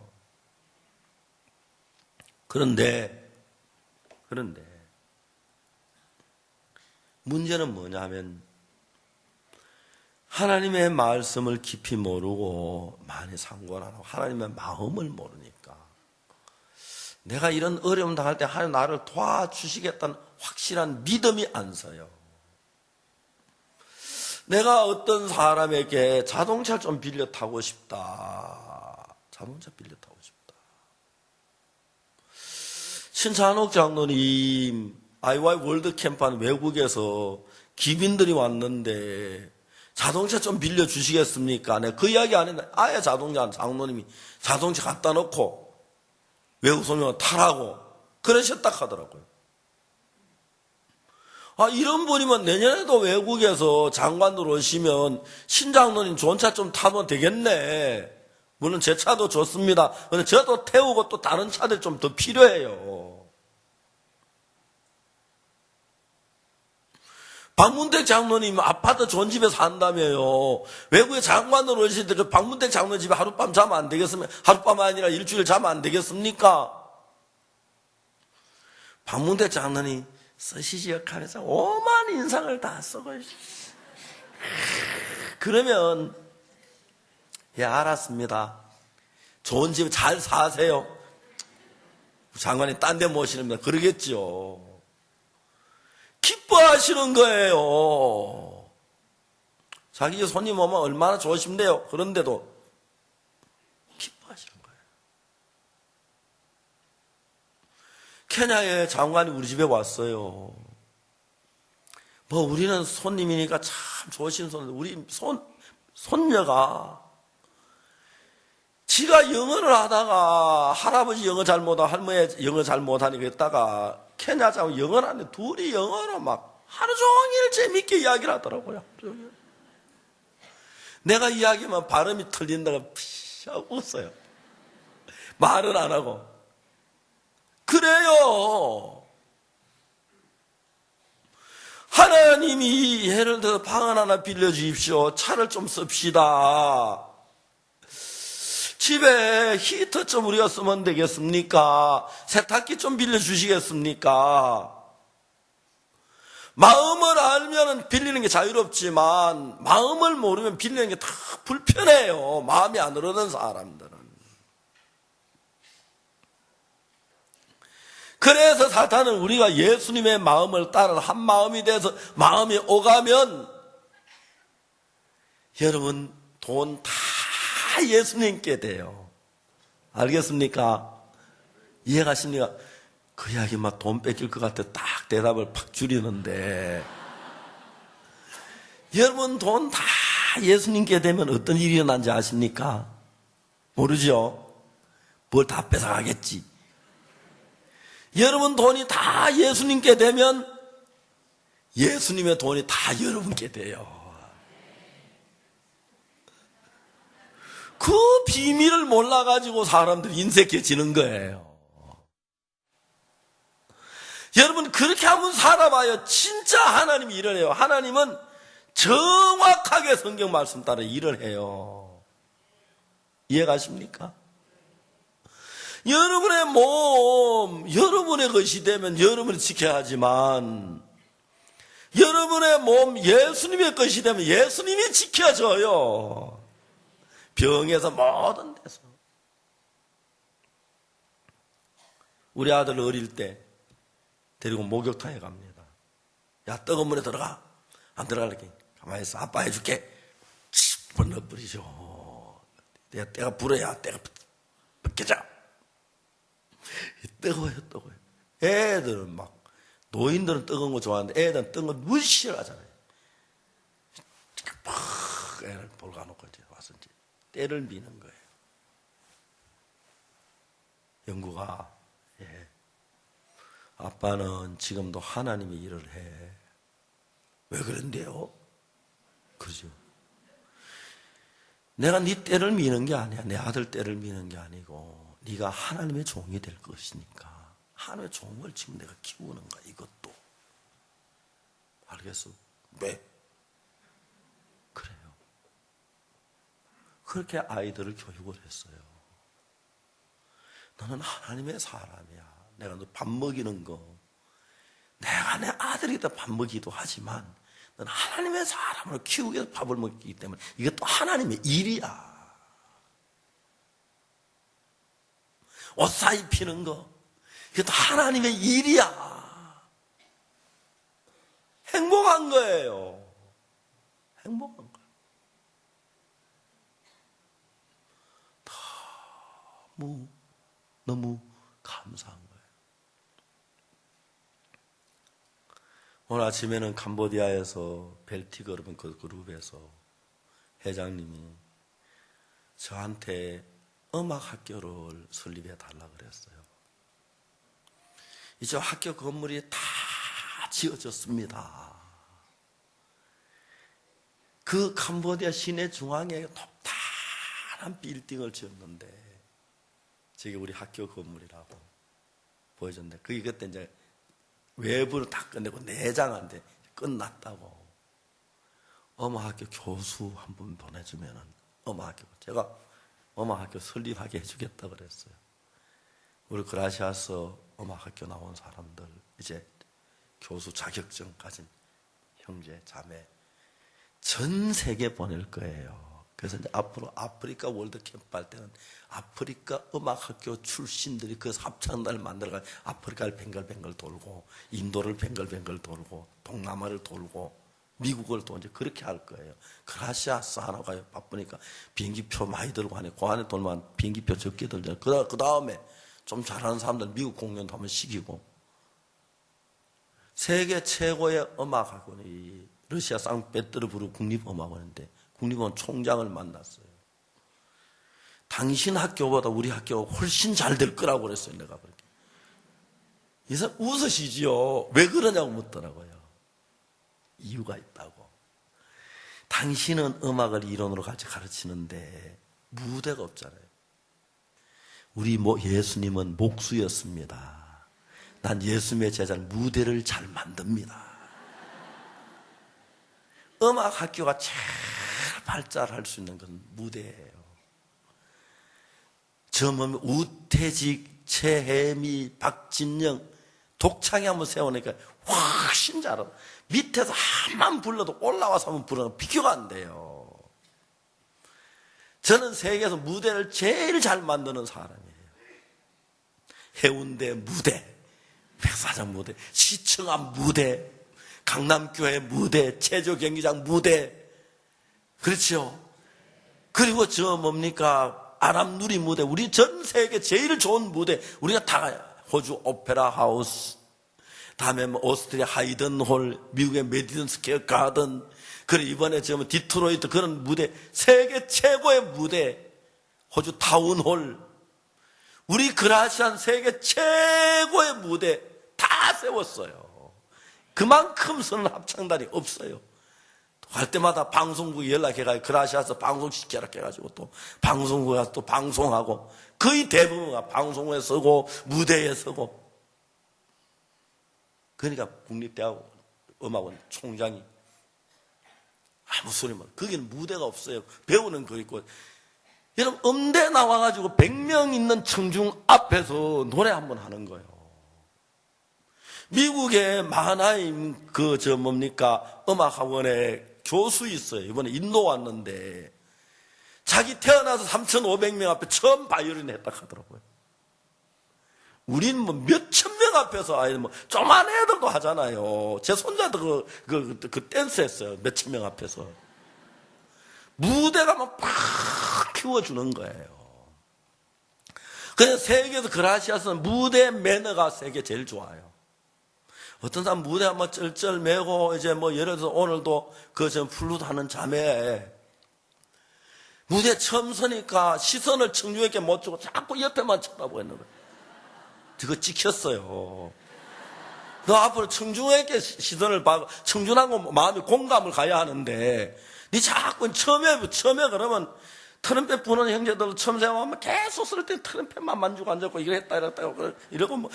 그런데 문제는 뭐냐면 하나님의 말씀을 깊이 모르고 많이 상고를 하고 하나님의 마음을 모르니까 내가 이런 어려움 당할 때 하나님 나를 도와주시겠다는 확실한 믿음이 안 서요. 내가 어떤 사람에게 자동차를 좀 빌려 타고 싶다. 자동차 빌려 타고 싶다. 신찬옥 장로님 IY 월드 캠프한 외국에서 기빈들이 왔는데 자동차 좀 빌려주시겠습니까? 내가 그 이야기 안 했는데 아예 장로님이 자동차 갖다 놓고 외국 소녀가 타라고 그러셨다 하더라고요. 이런 분이면 내년에도 외국에서 장관으로 오시면 신장로님 좋은 차 좀 타면 되겠네. 물론 제 차도 좋습니다. 근데 저도 태우고 또 다른 차들 좀 더 필요해요. 박문택 장로님 아파트 좋은 집에 산다며요. 외국에 장관으로 오실 때 그 박문택 장로 집에 하룻밤 자면 안 되겠습니까? 하룻밤 아니라 일주일 자면 안 되겠습니까? 박문택 장로님 쓰시지 역할에서 오만 인상을 다 쓰고 그러면 알았습니다. 좋은 집 잘 사세요. 장관이 딴 데 모시는데 그러겠죠. 기뻐하시는 거예요. 자기 손님 오면 얼마나 좋으신데요. 그런데도 기뻐하시는 거예요. 케냐의 장관이 우리 집에 왔어요. 우리는 손님이니까 참 좋으신 우리 손녀가 지가 영어를 하다가 할아버지 영어 잘 못하고 할머니 영어 잘 못하니까 했다가 케냐 자고 영어를 하는데 둘이 영어로 막 하루 종일 재밌게 이야기를 하더라고요. 내가 이야기하면 발음이 틀린다고 피하고 웃어요. 말은 안 하고. 그래요. 하나님이 예를 들어 방 하나 빌려주십시오. 차를 좀 씁시다. 집에 히터 좀 우리가 쓰면 되겠습니까? 세탁기 좀 빌려주시겠습니까? 마음을 알면 빌리는 게 자유롭지만 마음을 모르면 빌리는 게 다 불편해요. 마음이 안 흐르는 사람들은. 그래서 사탄은 우리가 예수님의 마음을 따라 한 마음이 돼서 마음이 오가면 여러분 돈 다 예수님께 돼요. 알겠습니까? 이해가십니까? 그 이야기만 돈 뺏길 것 같아 딱 대답을 팍 줄이는데 여러분 돈 다 예수님께 되면 어떤 일이 일어난지 아십니까? 모르죠? 뭘 다 뺏어가겠지. 여러분 돈이 다 예수님께 되면 예수님의 돈이 다 여러분께 돼요. 그 비밀을 몰라가지고 사람들이 인색해지는 거예요. 여러분 그렇게 한번 살아봐요. 진짜 하나님이 일을 해요. 하나님은 정확하게 성경 말씀 따라 일을 해요. 이해가십니까? 여러분의 몸, 여러분의 것이 되면 여러분이 지켜야 하지만 여러분의 몸, 예수님의 것이 되면 예수님이 지켜줘요. 병에서 모든 데서. 우리 아들 어릴 때 데리고 목욕탕에 갑니다. 야, 뜨거운 물에 들어가. 안 들어갈게. 가만히 있어. 아빠 해줄게. 칩을 넣어버리죠. 때가 불어야 때가 벗겨져. 뜨거워요. 애들은 막, 노인들은 뜨거운 거 좋아하는데 애들은 뜨거운 거 무시하잖아요. 팍, 애를 볼가놓고 이제 와서 이제 때를 미는 거예요. 영구가, 아빠는 지금도 하나님이 일을 해. 왜 그런데요? 그러죠. 내가 네 때를 미는 게 아니야. 내 아들 때를 미는 게 아니고 네가 하나님의 종이 될 것이니까 하나님의 종을 지금 내가 키우는 거야. 이것도. 알겠어? 왜? 그래요. 그렇게 아이들을 교육을 했어요. 너는 하나님의 사람이야. 내가 너 밥 먹이는 거, 내가 내 아들이다 밥 먹이기도 하지만 넌 하나님의 사람으로 키우기 위해서 밥을 먹기 때문에 이것도 하나님의 일이야. 옷 사입히는 거, 이것도 하나님의 일이야. 행복한 거예요. 행복한 거예요. 너무 감사한 거예요. 오늘 아침에는 캄보디아에서 벨티그 여러분 그 그룹에서 회장님이 저한테 음악 학교를 설립해 달라 그랬어요. 이제 학교 건물이 다 지어졌습니다. 그 캄보디아 시내 중앙에 높다란 빌딩을 지었는데, 저게 우리 학교 건물이라고 보여줬는데, 그게 그때 이제 외부를 다 끝내고 내장한테 끝났다고. 어마학교 교수 한 분 보내주면은 제가 어마학교 설립하게 해주겠다 그랬어요. 우리 그라시아서 어마학교 나온 사람들, 이제 교수 자격증 가진 형제, 자매 전 세계 보낼 거예요. 그래서 이제 앞으로 아프리카 월드캠프 할 때는 아프리카 음악학교 출신들이 그 합창단을 만들어가 아프리카를 뱅글뱅글 돌고, 인도를 뱅글뱅글 돌고, 동남아를 돌고, 미국을 또 이제 그렇게 할 거예요. 그라시아스 하나가 바쁘니까 비행기표 많이 들고 하니, 그 안에 돈만 비행기표 적게 들잖아요. 그 다음에 좀 잘하는 사람들 미국 공연도 한번 시키고. 세계 최고의 음악학원이 러시아 상페테르부르크 국립음악원인데, 국립음악원 총장을 만났어요. 당신 학교보다 우리 학교가 훨씬 잘 될 거라고 그랬어요. 내가 그렇게. 이 사람 웃으시지요. 왜 그러냐고 묻더라고요. 이유가 있다고. 당신은 음악을 이론으로 같이 가르치는데 무대가 없잖아요. 우리 예수님은 목수였습니다. 난 예수님의 제자는 무대를 잘 만듭니다. 음악 학교가 제일 발달할 수 있는 건 무대예요. 저는 우태직, 최혜미, 박진영, 독창이 한번 세우니까 훨씬 잘하다. 밑에서 한만 불러도 올라와서 한번 부르면 비교가 안 돼요. 저는 세계에서 무대를 제일 잘 만드는 사람이에요. 해운대 무대, 백사장 무대, 시청 앞 무대, 강남교회 무대, 체조 경기장 무대, 그렇죠? 그리고 아랍누리 무대, 우리 전 세계 제일 좋은 무대, 우리가 다 가요. 호주 오페라 하우스, 다음에 오스트리아 하이든홀, 미국의 메디슨 스퀘어 가든, 그리고 이번에 디트로이트 그런 무대, 세계 최고의 무대, 호주 타운홀, 우리 그라시안 세계 최고의 무대 다 세웠어요. 그만큼 서는 합창단이 없어요. 할 때마다 방송국에 연락해가지고 그라시아서 방송시켜라 해가지고 또 방송국에 가서 또 방송하고, 거의 대부분가 방송에 서고 무대에 서고. 그러니까 국립대학 음악원 총장이 아무 소리만, 거기는 무대가 없어요. 배우는 거 있고. 여러분, 음대 나와가지고 100명 있는 청중 앞에서 노래 한번 하는 거예요. 미국의 마하나임 음악학원에 교수 있어요. 이번에 인도 왔는데 자기 태어나서 3,500명 앞에 처음 바이올린 했다 하더라고요. 우린 몇천 명 앞에서, 조그만 애들도 하잖아요. 제 손자도 그 댄스 했어요. 몇천 명 앞에서. 무대가 막 키워주는 거예요. 그래서 세계에서 그라시아스는 무대 매너가 세계 제일 좋아요. 어떤 사람 무대 한번 쩔쩔 매고, 예를 들어서 오늘도 플루트 하는 자매, 무대 처음 서니까 시선을 청중에게 못 주고 자꾸 옆에만 쳐다보고 있는 거예요. 그거 찍혔어요. 너 앞으로 청중에게 시선을 봐, 청중하고 마음이 공감을 가야 하는데, 니 자꾸 처음에 그러면 트럼펫 부는 형제들 처음 생각하면 계속 쓸 때 트럼펫만 만지고 앉았고, 이거 했다, 이러고,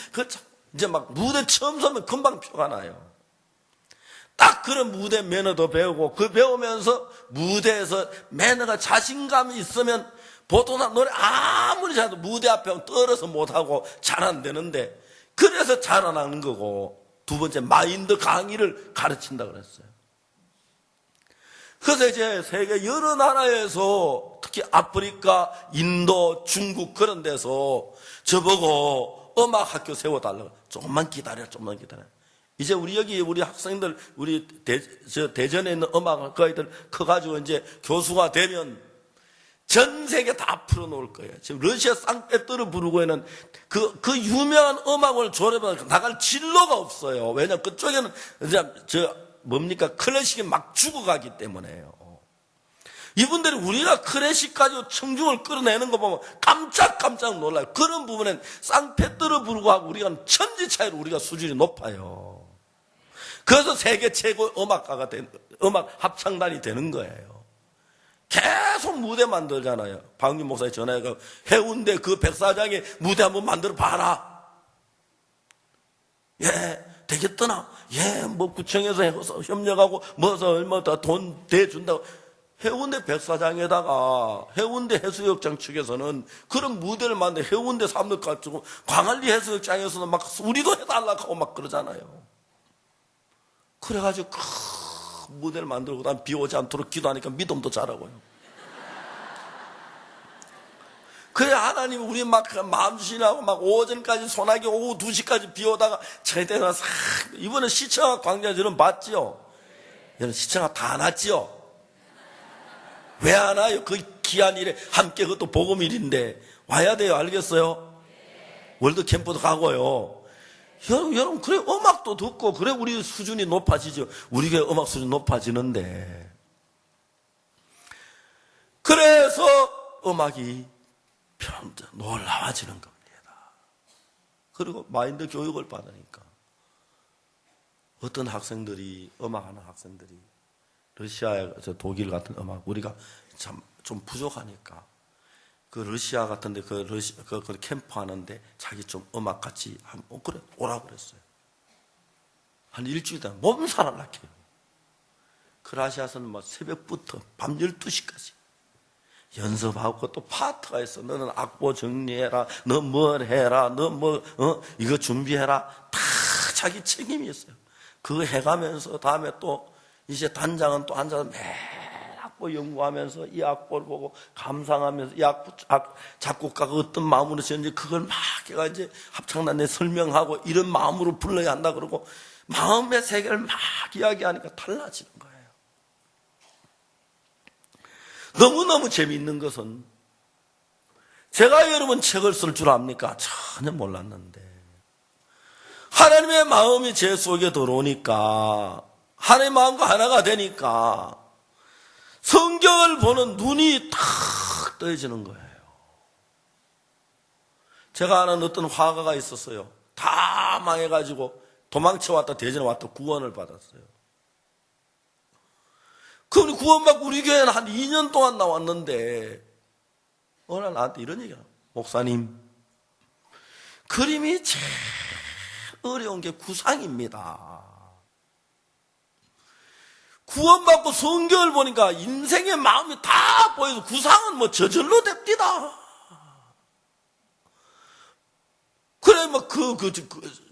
이제 막 무대 처음 서면 금방 표가 나요. 딱 그런 무대 매너도 배우고, 그 배우면서 무대에서 매너가 자신감이 있으면 보통 노래 아무리 잘해도 무대 앞에 떨어서 못하고 잘 안 되는데, 그래서 자라나는 거고. 두 번째, 마인드 강의를 가르친다 그랬어요. 그래서 이제 세계 여러 나라에서, 특히 아프리카, 인도, 중국 그런 데서 저보고 음악학교 세워달라고. 조금만 기다려. 이제 우리 학생들, 대전에 있는 음악학과들 커가지고 이제 교수가 되면 전 세계 다 풀어놓을 거예요. 지금 러시아 상페테르부르크에는 그 유명한 음악을 졸업해서 나갈 진로가 없어요. 왜냐면 그쪽에는 이제 클래식이 막 죽어가기 때문에요. 이분들이 우리가 클래식 가지고 청중을 끌어내는 거 보면 깜짝깜짝 놀라요. 그런 부분엔 쌍페트르 불구하고 우리가 천지 차이로 우리가 수준이 높아요. 그래서 세계 최고 음악가가 음악 합창단이 되는 거예요. 계속 무대 만들잖아요. 박윤 목사님 전화해서 해운대 그 백사장에 무대 한번 만들어 봐라. 예, 되겠더나? 예, 뭐 구청에서 협력하고 뭐서 얼마 더 돈 대준다고. 해운대 백사장에다가 해운대 해수욕장 측에서는 그런 무대를 만들 해운대 사람들 가지고 광안리 해수욕장에서는 막 우리도 해달라고 하고 막 그러잖아요. 그래가지고 큰 무대를 만들고 난 비 오지 않도록 기도하니까 믿음도 자라고요. 그래 하나님 우리 막 마음 주시라고 막 오전까지 소나기 오후 2시까지 비 오다가 제대로 싹 이번에 시청학 광장 여러분 봤지요? 여러분 시청학 다 났지요? 왜 안 와요? 그 귀한 일에 함께 그것도 복음일인데 와야 돼요. 알겠어요? 월드 캠프도 가고요. 여러분 그래 음악도 듣고 그래 우리 수준이 높아지죠. 우리 교회 음악 수준이 높아지는데 그래서 음악이 놀라워지는 겁니다. 그리고 마인드 교육을 받으니까 어떤 학생들이 음악하는 학생들이 러시아, 독일 같은 음악 우리가 참 좀 부족하니까 그 러시아 같은데 그 캠프 하는데 자기 좀 음악 같이 그래 오라 그랬어요. 한 일주일 동안 몸살을 낳게요. 그 러시아에서는 막 새벽부터 밤 12시까지 연습하고 또 파트가 있어. 너는 악보 정리해라. 너 뭘 해라. 너 뭐 이거 준비해라. 다 자기 책임이 있어요. 그거 해가면서 다음에 또 이제 단장은 또 앉아서 매일 악보 연구하면서 이 악보를 보고 감상하면서 이 작곡가가 어떤 마음으로 지었는지 그걸 막 걔가 이제 합창단에 설명하고 이런 마음으로 불러야 한다 그러고 마음의 세계를 막 이야기하니까 달라지는 거예요. 너무너무 재미있는 것은 제가 여러분 책을 쓸 줄 압니까? 전혀 몰랐는데 하나님의 마음이 제 속에 들어오니까 하나님의 마음과 하나가 되니까 성경을 보는 눈이 탁 떠지는 거예요. 제가 아는 어떤 화가가 있었어요. 다 망해가지고 도망쳐왔다 대전에 왔다 구원을 받았어요. 그분이 구원받고 우리 교회는 한 2년 동안 나왔는데 어느 날 나한테 이런 얘기야. 목사님, 그림이 제일 어려운 게 구상입니다. 구원받고 성경을 보니까 인생의 마음이 다 보여서 구상은 뭐 저절로 됩니다. 그래 뭐 그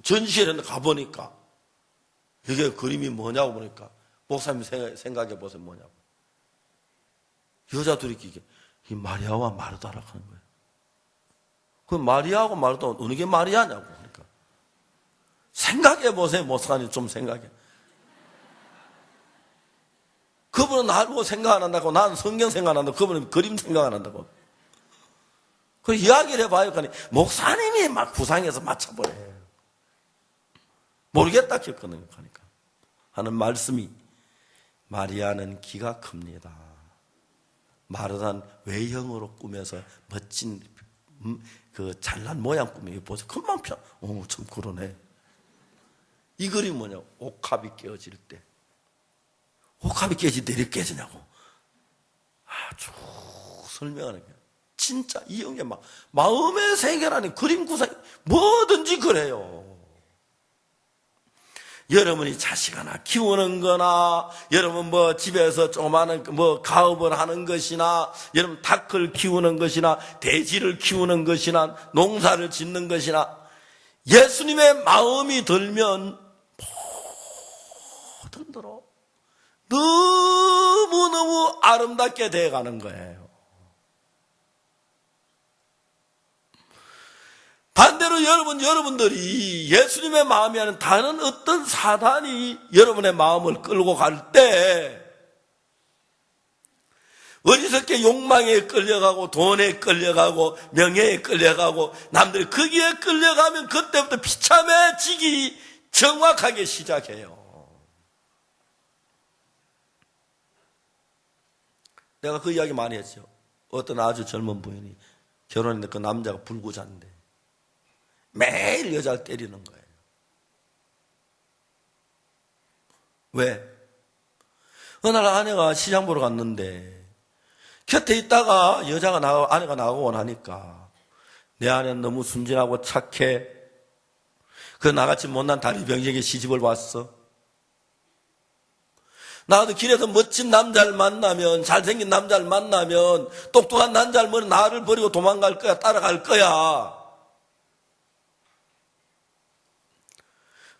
전시회에 가보니까 이게 그림이 뭐냐고 보니까 목사님 생각해 보세요. 뭐냐고. 여자 둘이 이게 이 마리아와 마르다라고 하는 거예요. 그 마리아하고 마르다 어느 게 마리아냐고. 그러니까 생각해 보세요. 목사님 좀 생각해. 그분은 날 보고 생각 안 한다고 나는 성경 생각 안 한다고 그분은 그림 생각 안 한다고. 그 이야기를 해봐요. 그러니까 목사님이 막 구상해서 맞춰버려요. 모르겠다 했거든요. 그러니까 하는 말씀이 마리아는 기가 큽니다. 마르다는 외형으로 꾸며서 멋진 그 잘난 모양 꾸며 보세요. 금방 펴. 참 그러네. 이 그림 뭐냐? 옥합이 깨어질 때. 옥합이 깨지는데 이렇게 깨지냐고. 아주 설명하는 거야. 진짜 이형의 마음의 세계라는 그림 구상 뭐든지 그래요. 여러분이 자식 하나 키우는 거나, 여러분 뭐 집에서 조그마한 뭐 가업을 하는 것이나, 여러분 닭을 키우는 것이나, 돼지를 키우는 것이나, 농사를 짓는 것이나, 예수님의 마음이 들면 모든 대로 너무너무 아름답게 돼가는 거예요. 반대로 여러분들이 예수님의 마음이 아닌 다른 어떤 사단이 여러분의 마음을 끌고 갈 때 어리석게 욕망에 끌려가고 돈에 끌려가고 명예에 끌려가고 남들이 거기에 끌려가면 그때부터 비참해지기 정확하게 시작해요. 내가 그 이야기 많이 했죠. 어떤 아주 젊은 부인이 결혼했는데 그 남자가 불구자인데 매일 여자를 때리는 거예요. 왜? 어느 날 아내가 시장 보러 갔는데 곁에 있다가 아내가 나가고 나니까 내 아내는 너무 순진하고 착해. 그 나같이 못난 다리병에게 시집을 왔어. 나도 길에서 멋진 남자를 만나면, 잘생긴 남자를 만나면, 똑똑한 남자를 만나면 나를 버리고 도망갈 거야, 따라갈 거야.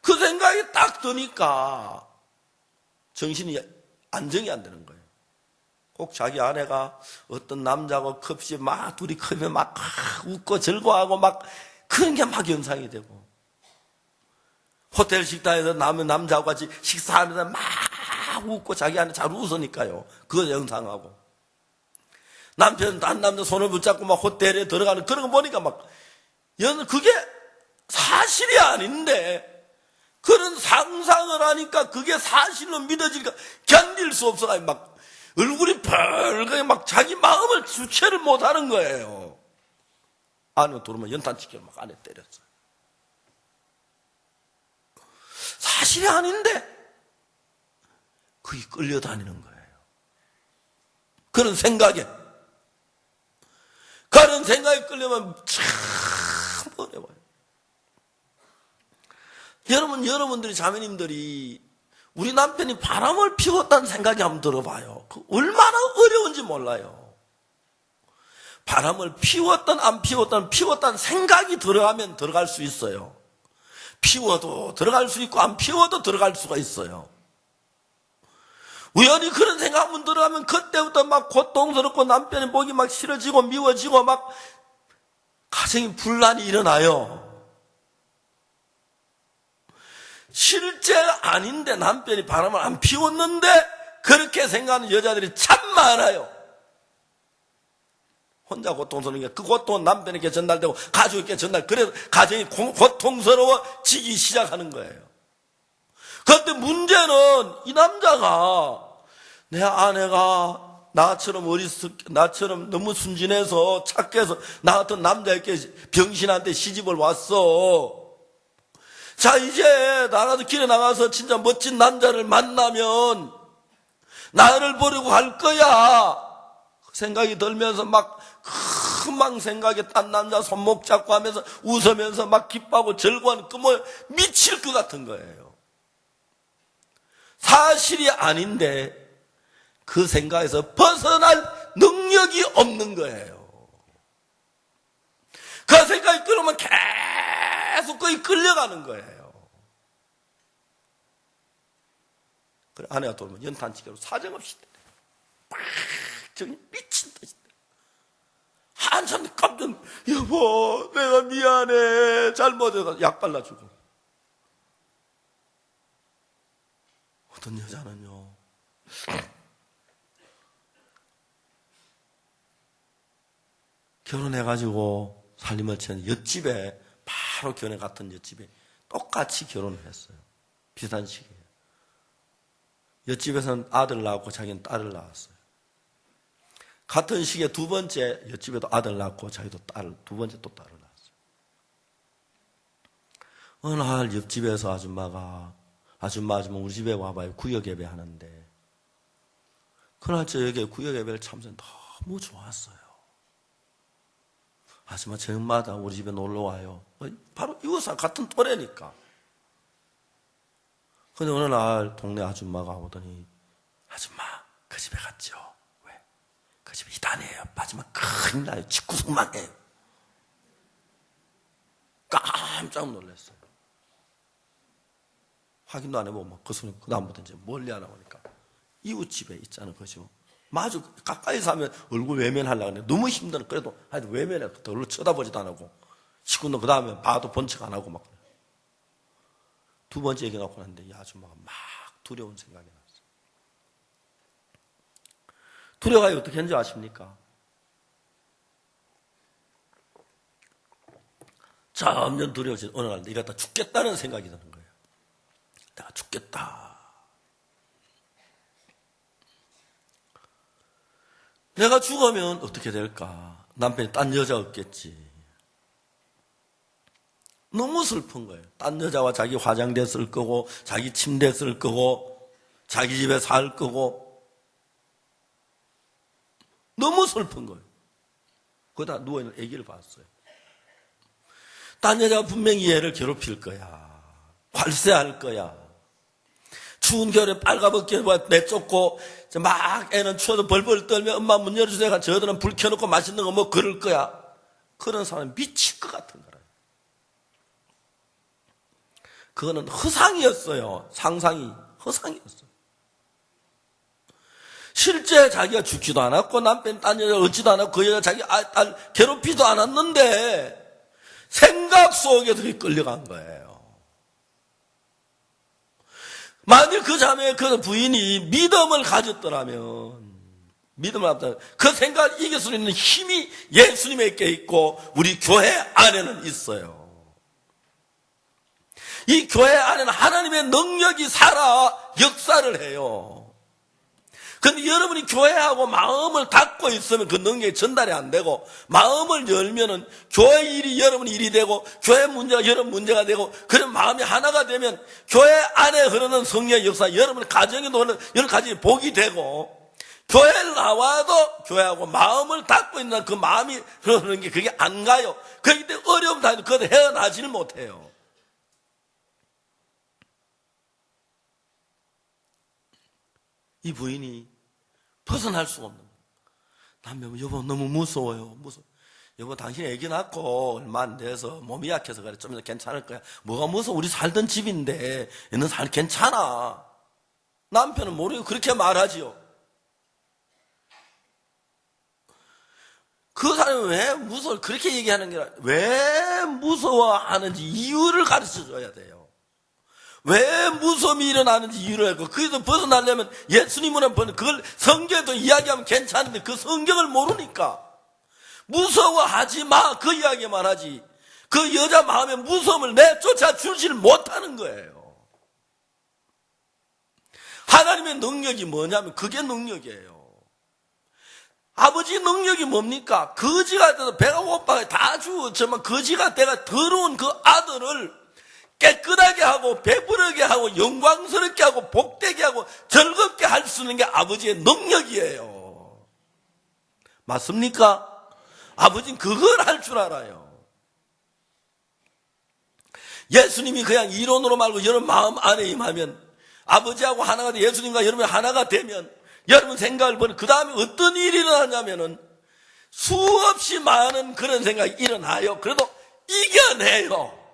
그 생각이 딱 드니까 정신이 안정이 안 되는 거예요. 꼭 자기 아내가 어떤 남자하고 컵시 막 둘이 컵에 막 웃고 즐거워하고 막 그런 게 막 연상이 되고, 호텔 식당에서 남자하고 같이 식사하면서 막 웃고 자기 아내 잘 웃으니까요. 그거 연상하고, 남편 딴 남자 손을 붙잡고 막 호텔에 들어가는 그런 거 보니까 막 그게 사실이 아닌데 그런 상상을 하니까 그게 사실로 믿어지니까 견딜 수 없어가지고 막 얼굴이 벌겋게 막 자기 마음을 주체를 못하는 거예요. 아내가 들어오면 연탄치기로 막 아내 때렸어요. 사실이 아닌데 그게 끌려다니는 거예요. 그런 생각에 끌려면 참 어려워요. 여러분들이, 자매님들이 우리 남편이 바람을 피웠다는 생각이 한번 들어봐요. 얼마나 어려운지 몰라요. 바람을 피웠든 안 피웠다는 생각이 들어가면 들어갈 수 있어요. 피워도 들어갈 수 있고 안 피워도 들어갈 수가 있어요. 우연히 그런 생각 한번 들어가면 그때부터 막 고통스럽고 남편의 목이 막 싫어지고 미워지고 막 가정이 분란이 일어나요. 실제 아닌데 남편이 바람을 안 피웠는데 그렇게 생각하는 여자들이 참 많아요. 혼자 고통스러운 게 그 고통은 남편에게 전달되고 가족에게 그래서 가정이 고통스러워지기 시작하는 거예요. 그런데 문제는 이 남자가, 내 아내가 나처럼 너무 순진해서 착해서 나 같은 남자에게 병신한테 시집을 왔어. 자, 이제 나가서 길에 나가서 진짜 멋진 남자를 만나면 나를 버리고 갈 거야. 생각이 들면서 막 금방 생각에 딴 남자 손목 잡고 하면서 웃으면서 막 기뻐하고 즐거워하는 미칠 것 같은 거예요. 사실이 아닌데 그 생각에서 벗어날 능력이 없는 거예요. 그 생각이 끌어오면 계속 거의 끌려가는 거예요. 그래, 아내가 돌면 연탄치기로 사정없이 때려요. 막 정말 미친 듯이 때려요. 한참 깜짝, 여보 내가 미안해, 잘못해서 약 발라주고. 어떤 여자는요, 결혼해가지고 살림을 치는 옆집에, 바로 견해 같은 옆집에 똑같이 결혼을 했어요. 비슷한 시기에. 옆집에서는 아들 낳았고 자기는 딸을 낳았어요. 같은 시기에 두 번째 옆집에도 아들 낳고 자기도 두 번째 또 딸을 낳았어요. 어느 날 옆집에서 아줌마 우리 집에 와봐요. 구역 예배 하는데, 그날 저녁에 구역 예배를 참석해 너무 좋았어요. 아줌마 저녁마다 우리 집에 놀러 와요. 바로 이웃사 같은 또래니까. 근데 어느 날 동네 아줌마가 오더니, 아줌마 그 집에 갔죠? 왜? 그 집에 이단이에요. 빠지면 큰일 나요. 집구석만 해요. 깜짝 놀랐어요. 확인도 안 해보고 그 손이 그 다음부터 이제 멀리 안 나오니까 이웃집에 있잖아, 그죠? 마주 가까이서 하면 얼굴 외면하려고 하는데 너무 힘들어. 그래도 하여튼 외면해. 얼굴 쳐다보지도 안 하고, 식구는 그 다음에 봐도 번쩍 안 하고 막. 두 번째 얘기 나고 났는데 이 아줌마가 막 두려운 생각이 났어요. 두려워가 어떻게 했는지 아십니까? 점점 두려워진 어느 날 내가 다 죽겠다는 생각이 드는 거예요. 내가 죽겠다. 내가 죽으면 어떻게 될까? 남편이 딴 여자 없겠지. 너무 슬픈 거예요. 딴 여자와 자기 화장대 쓸 거고, 자기 침대 쓸 거고, 자기 집에 살 거고. 너무 슬픈 거예요. 거기다 누워있는 아기를 봤어요. 딴 여자가 분명히 얘를 괴롭힐 거야. 관세할 거야. 추운 겨울에 빨가벗게 내쫓고 막 애는 추워도 벌벌 떨며 엄마 문 열어주세요. 저들은 불 켜놓고 맛있는 거 뭐 그럴 거야. 그런 사람이 미칠 것 같은 거라. 그거는 허상이었어요. 상상이 허상이었어요. 실제 자기가 죽지도 않았고 남편 딴 여자 얻지도 않았고 그 여자 자기 딸 괴롭히도 않았는데 생각 속에서 끌려간 거예요. 만일 그 자매의 그 부인이 믿음을 가졌더라면, 믿음을 가졌다면 그 생각을 이길 수 있는 힘이 예수님에게 있고 우리 교회 안에는 있어요. 이 교회 안에는 하나님의 능력이 살아 역사를 해요. 그런데 여러분이 교회하고 마음을 닫고 있으면 그 능력이 전달이 안 되고, 마음을 열면은 교회 일이 여러분 일이 되고 교회 문제가 여러분 문제가 되고, 그런 마음이 하나가 되면 교회 안에 흐르는 성령의 역사, 여러분 가정에도 흐르는 여러 가지 복이 되고, 교회를 나와도 교회하고 마음을 닫고 있는 그 마음이 흐르는 게 그게 안 가요. 그렇기 때문에 어려움 다니도 그것을 헤어나지를 못해요. 이 부인이 벗어날 수가 없는 거예요. 남편, 여보 너무 무서워요. 여보 당신 애기 낳고 얼마 안 돼서 몸이 약해서 그래. 좀 더 괜찮을 거야. 뭐가 무서워? 우리 살던 집인데 얘는 괜찮아. 남편은 모르고 그렇게 말하지요. 그 사람이 왜 무서워? 그렇게 얘기하는 게 아니라 왜 무서워하는지 이유를 가르쳐 줘야 돼요. 왜 무서움이 일어나는지 이유를 알고, 거기서 벗어나려면 예수님은 그걸 성경에도 이야기하면 괜찮은데 그 성경을 모르니까 무서워하지 마, 그 이야기만 하지 그 여자 마음에 무서움을 내쫓아 주지를 못하는 거예요. 하나님의 능력이 뭐냐면 그게 능력이에요. 아버지 능력이 뭡니까? 거지가 돼서 배가 고파서 다 죽었지만 거지가 돼가 더러운 그 아들을 깨끗하게 하고 배부르게 하고 영광스럽게 하고 복되게 하고 즐겁게 할 수 있는 게 아버지의 능력이에요. 맞습니까? 아버지는 그걸 할 줄 알아요. 예수님이 그냥 이론으로 말고 여러분 마음 안에 임하면, 아버지하고 하나가 돼 예수님과 여러분이 하나가 되면 여러분 생각을 보면 그 다음에 어떤 일이 일어나냐면은 수없이 많은 그런 생각이 일어나요. 그래도 이겨내요.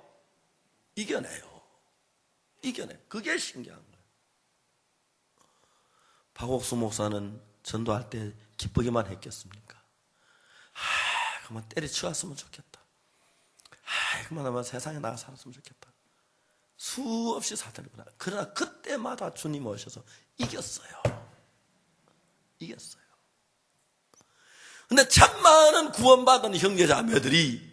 그게 신기한 거예요. 박옥수 목사는 전도할 때 기쁘기만 했겠습니까? 그만 때려치웠으면 좋겠다. 그만 세상에 나가 살았으면 좋겠다. 수없이 사탄이 구나. 그러나 그때마다 주님 오셔서 이겼어요. 근데 참 많은 구원받은 형제자매들이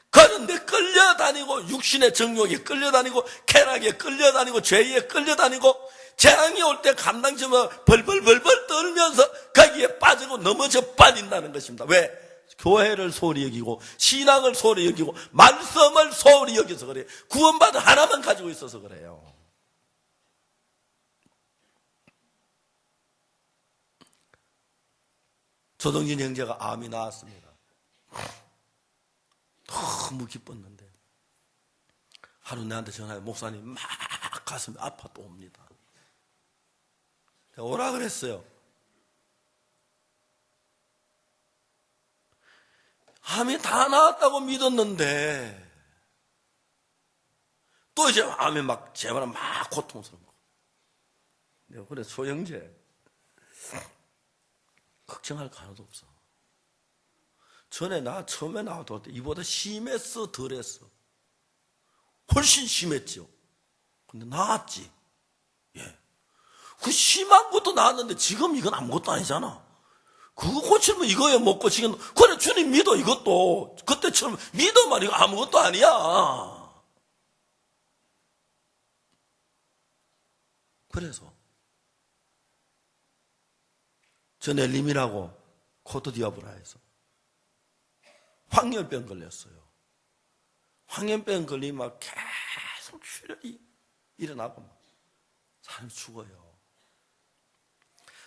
그런데 끌려다니고, 육신의 정욕에 끌려다니고, 쾌락에 끌려다니고, 죄에 끌려다니고, 재앙이 올 때 감당치 못 벌벌 떨면서 거기에 빠지고 넘어져 빠진다는 것입니다. 왜? 교회를 소홀히 여기고 신앙을 소홀히 여기고 말씀을 소홀히 여겨서 그래요. 구원받은 하나만 가지고 있어서 그래요. 조동진 형제가 암이 나왔습니다. 너무 기뻤는데 하루 내한테 전화해. 목사님 막 가슴이 아파 또 옵니다. 내가 오라 그랬어요. 암이 다 나았다고 믿었는데 또 이제 암이 막 제발 막 고통스러운 거. 내가 그래, 소영재 걱정할 거 하나도 없어. 전에 나 처음에 나왔을 때 이보다 심했어, 덜했어? 훨씬 심했죠. 근데 나았지. 예. 그 심한 것도 나았는데 지금 이건 아무것도 아니잖아. 그거 고치면 이거에 먹고 지금 그래 주님 믿어. 이것도 그때처럼 믿어만 이거 아무것도 아니야. 그래서 저 넬림이라고 코트디아브라에서 황열병 걸렸어요. 황열병 걸리면 막 계속 출혈이 일어나고 막 사람이 죽어요.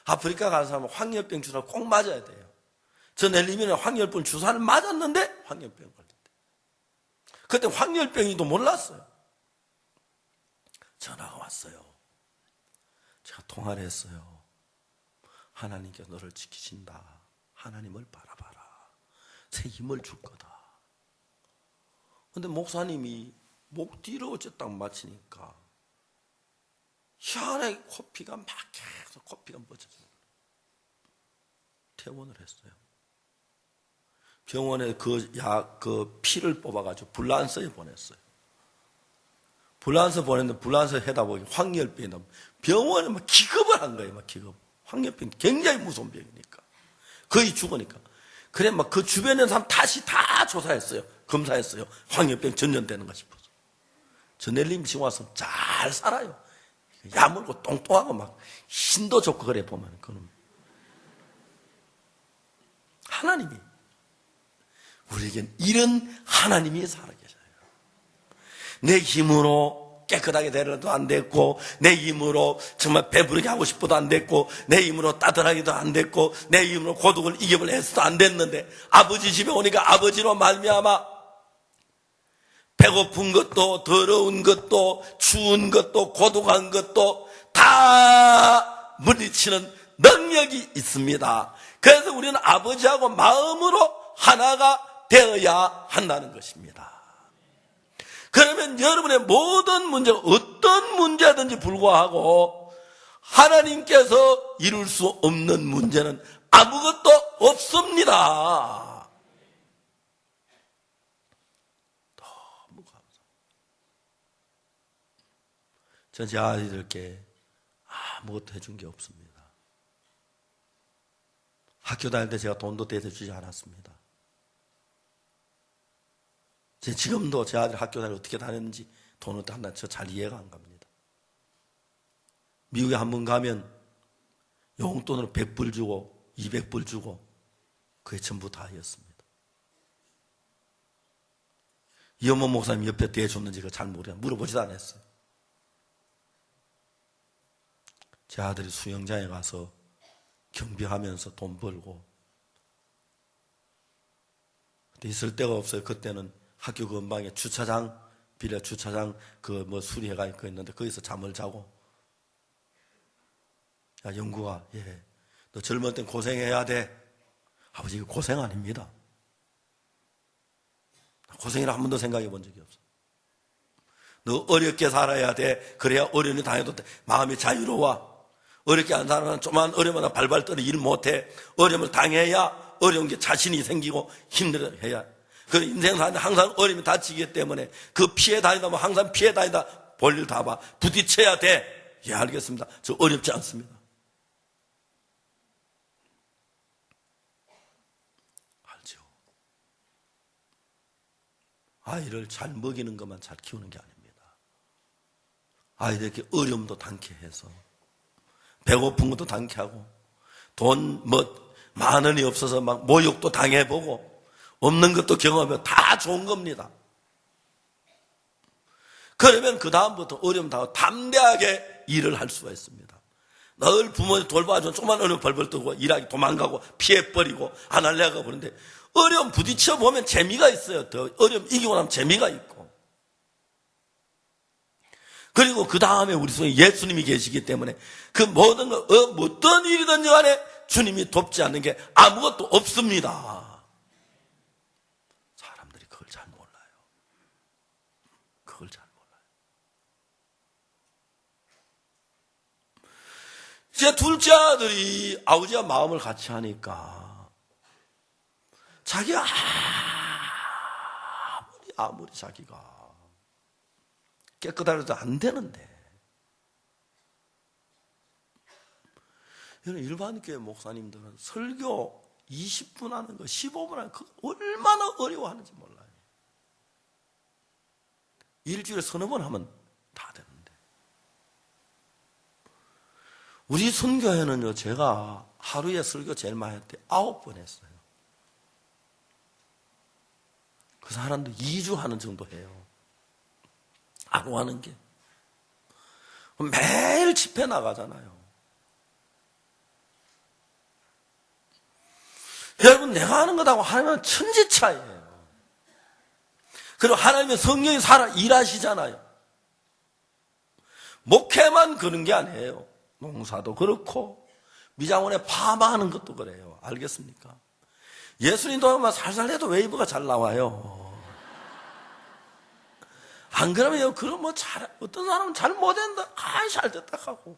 아프리카 가는 사람은 황열병 주사 꼭 맞아야 돼요. 저 넬리면은 황열병 주사를 맞았는데 황열병 걸렸대. 그때 황열병이도 몰랐어요. 전화가 왔어요. 제가 통화를 했어요. 하나님께 너를 지키신다. 하나님을 바라봐라. 새 힘을 줄 거다. 근데 목사님이 목 뒤로 어쨌다고 마치니까 희한하게 코피가 막 계속 코피가 멎어져요. 퇴원을 했어요. 병원에 그 피를 뽑아가지고 불란서에 보냈어요. 불란서 보냈는데 불란서 해다 보니 황열병이 나면 병원에 막 기겁을 한 거예요. 막 기겁. 황열병이 굉장히 무서운 병이니까. 거의 죽으니까. 그래 막 그 주변에 있는 사람 다시 다 조사했어요. 검사했어요. 황열병 전염되는가 싶어서. 저 넬림 지금 와서 잘 살아요. 야물고 똥똥하고 막 힘도 좋고 그래 보면 그는 하나님이 우리에겐 이런 하나님이 살아계셔요. 내 힘으로 깨끗하게 되려도 안 됐고, 내 힘으로 정말 배부르게 하고 싶어도 안 됐고, 내 힘으로 따뜻하게도 안 됐고, 내 힘으로 고독을 이겨보려 해서도 안 됐는데 아버지 집에 오니까 아버지로 말미암아 배고픈 것도 더러운 것도 추운 것도 고독한 것도 다 물리치는 능력이 있습니다. 그래서 우리는 아버지하고 마음으로 하나가 되어야 한다는 것입니다. 그러면 여러분의 모든 문제가 어떤 문제든지 불구하고 하나님께서 이룰 수 없는 문제는 아무것도 없습니다. 너무 감사합니다. 전 제 아이들께 아무것도 해준 게 없습니다. 학교 다닐 때 제가 돈도 대대주지 않았습니다. 지금도 제 아들 학교 다닐 때 어떻게 다녔는지 돈을 한다 저 잘 이해가 안 갑니다. 미국에 한 번 가면 용돈으로 100불 주고 200불 주고 그게 전부 다였습니다. 이어모 목사님 옆에 대해줬는지 잘 모르겠어요. 물어보지도 않았어요. 제 아들이 수영장에 가서 경비하면서 돈 벌고 그때 있을 데가 없어요. 그때는 학교 근방에 주차장 빌려 주차장 수리해가 있는데 거기서 잠을 자고 야 영구가 너 젊을 땐 고생해야 돼. 아버지 이거 고생 아닙니다. 고생이라 한 번도 생각해 본 적이 없어. 너 어렵게 살아야 돼. 그래야 어려움이 당해도 돼. 마음이 자유로워. 어렵게 안 살아는 조그만 어려움마다 발발 떨어 일 못해. 어려움을 당해야 어려운 게 자신이 생기고 힘들어해야. 그 인생 사는데 항상 어려움이 닥치기 때문에 그 피해 다니다 항상 피해 다니다 볼일 다 봐. 부딪혀야 돼. 예, 알겠습니다. 저 어렵지 않습니다. 알죠? 아이를 잘 먹이는 것만 잘 키우는 게 아닙니다. 아이들에게 어려움도 당케 해서 배고픈 것도 당케 하고 돈 만 원이 없어서 막 모욕도 당해보고 없는 것도 경험하면 다 좋은 겁니다. 그러면 그 다음부터 어려움 당하고 담대하게 일을 할 수가 있습니다. 늘 부모님 돌봐주면 조그만 어려움 벌벌 떠고 일하기 도망가고 피해버리고 안 하려고 그러는데 어려움 부딪혀 보면 재미가 있어요. 더 어려움 이기고 나면 재미가 있고. 그리고 그 다음에 우리 속에 예수님이 계시기 때문에 그 모든 거 어떤 일이든지 간에 주님이 돕지 않는 게 아무것도 없습니다. 사람들이 그걸 잘 몰라요. 그걸 잘 몰라요. 제 둘째 아들이 아버지와 마음을 같이 하니까 자기가 아무리 자기가 깨끗하려도 안 되는데 일반 교회 목사님들은 설교 20분 하는 거 15분 하는 거 얼마나 어려워하는지 몰라요. 일주일에 서너 번 하면 다 되는데 우리 선교회는요 제가 하루에 설교 제일 많이 할 때 9번 했어요. 그 사람도 2주 하는 정도 해요. 하루 하는 게. 매일 집회 나가잖아요. 여러분, 내가 하는 것하고 하나님은 천지 차이예요. 그리고 하나님의 성령이 살아 일하시잖아요. 목회만 그런 게 아니에요. 농사도 그렇고 미장원에 파마하는 것도 그래요. 알겠습니까? 예수님도 살살 해도 웨이브가 잘 나와요. 안 그러면 그럼 어떤 사람은 잘 못했는데 잘 됐다 하고.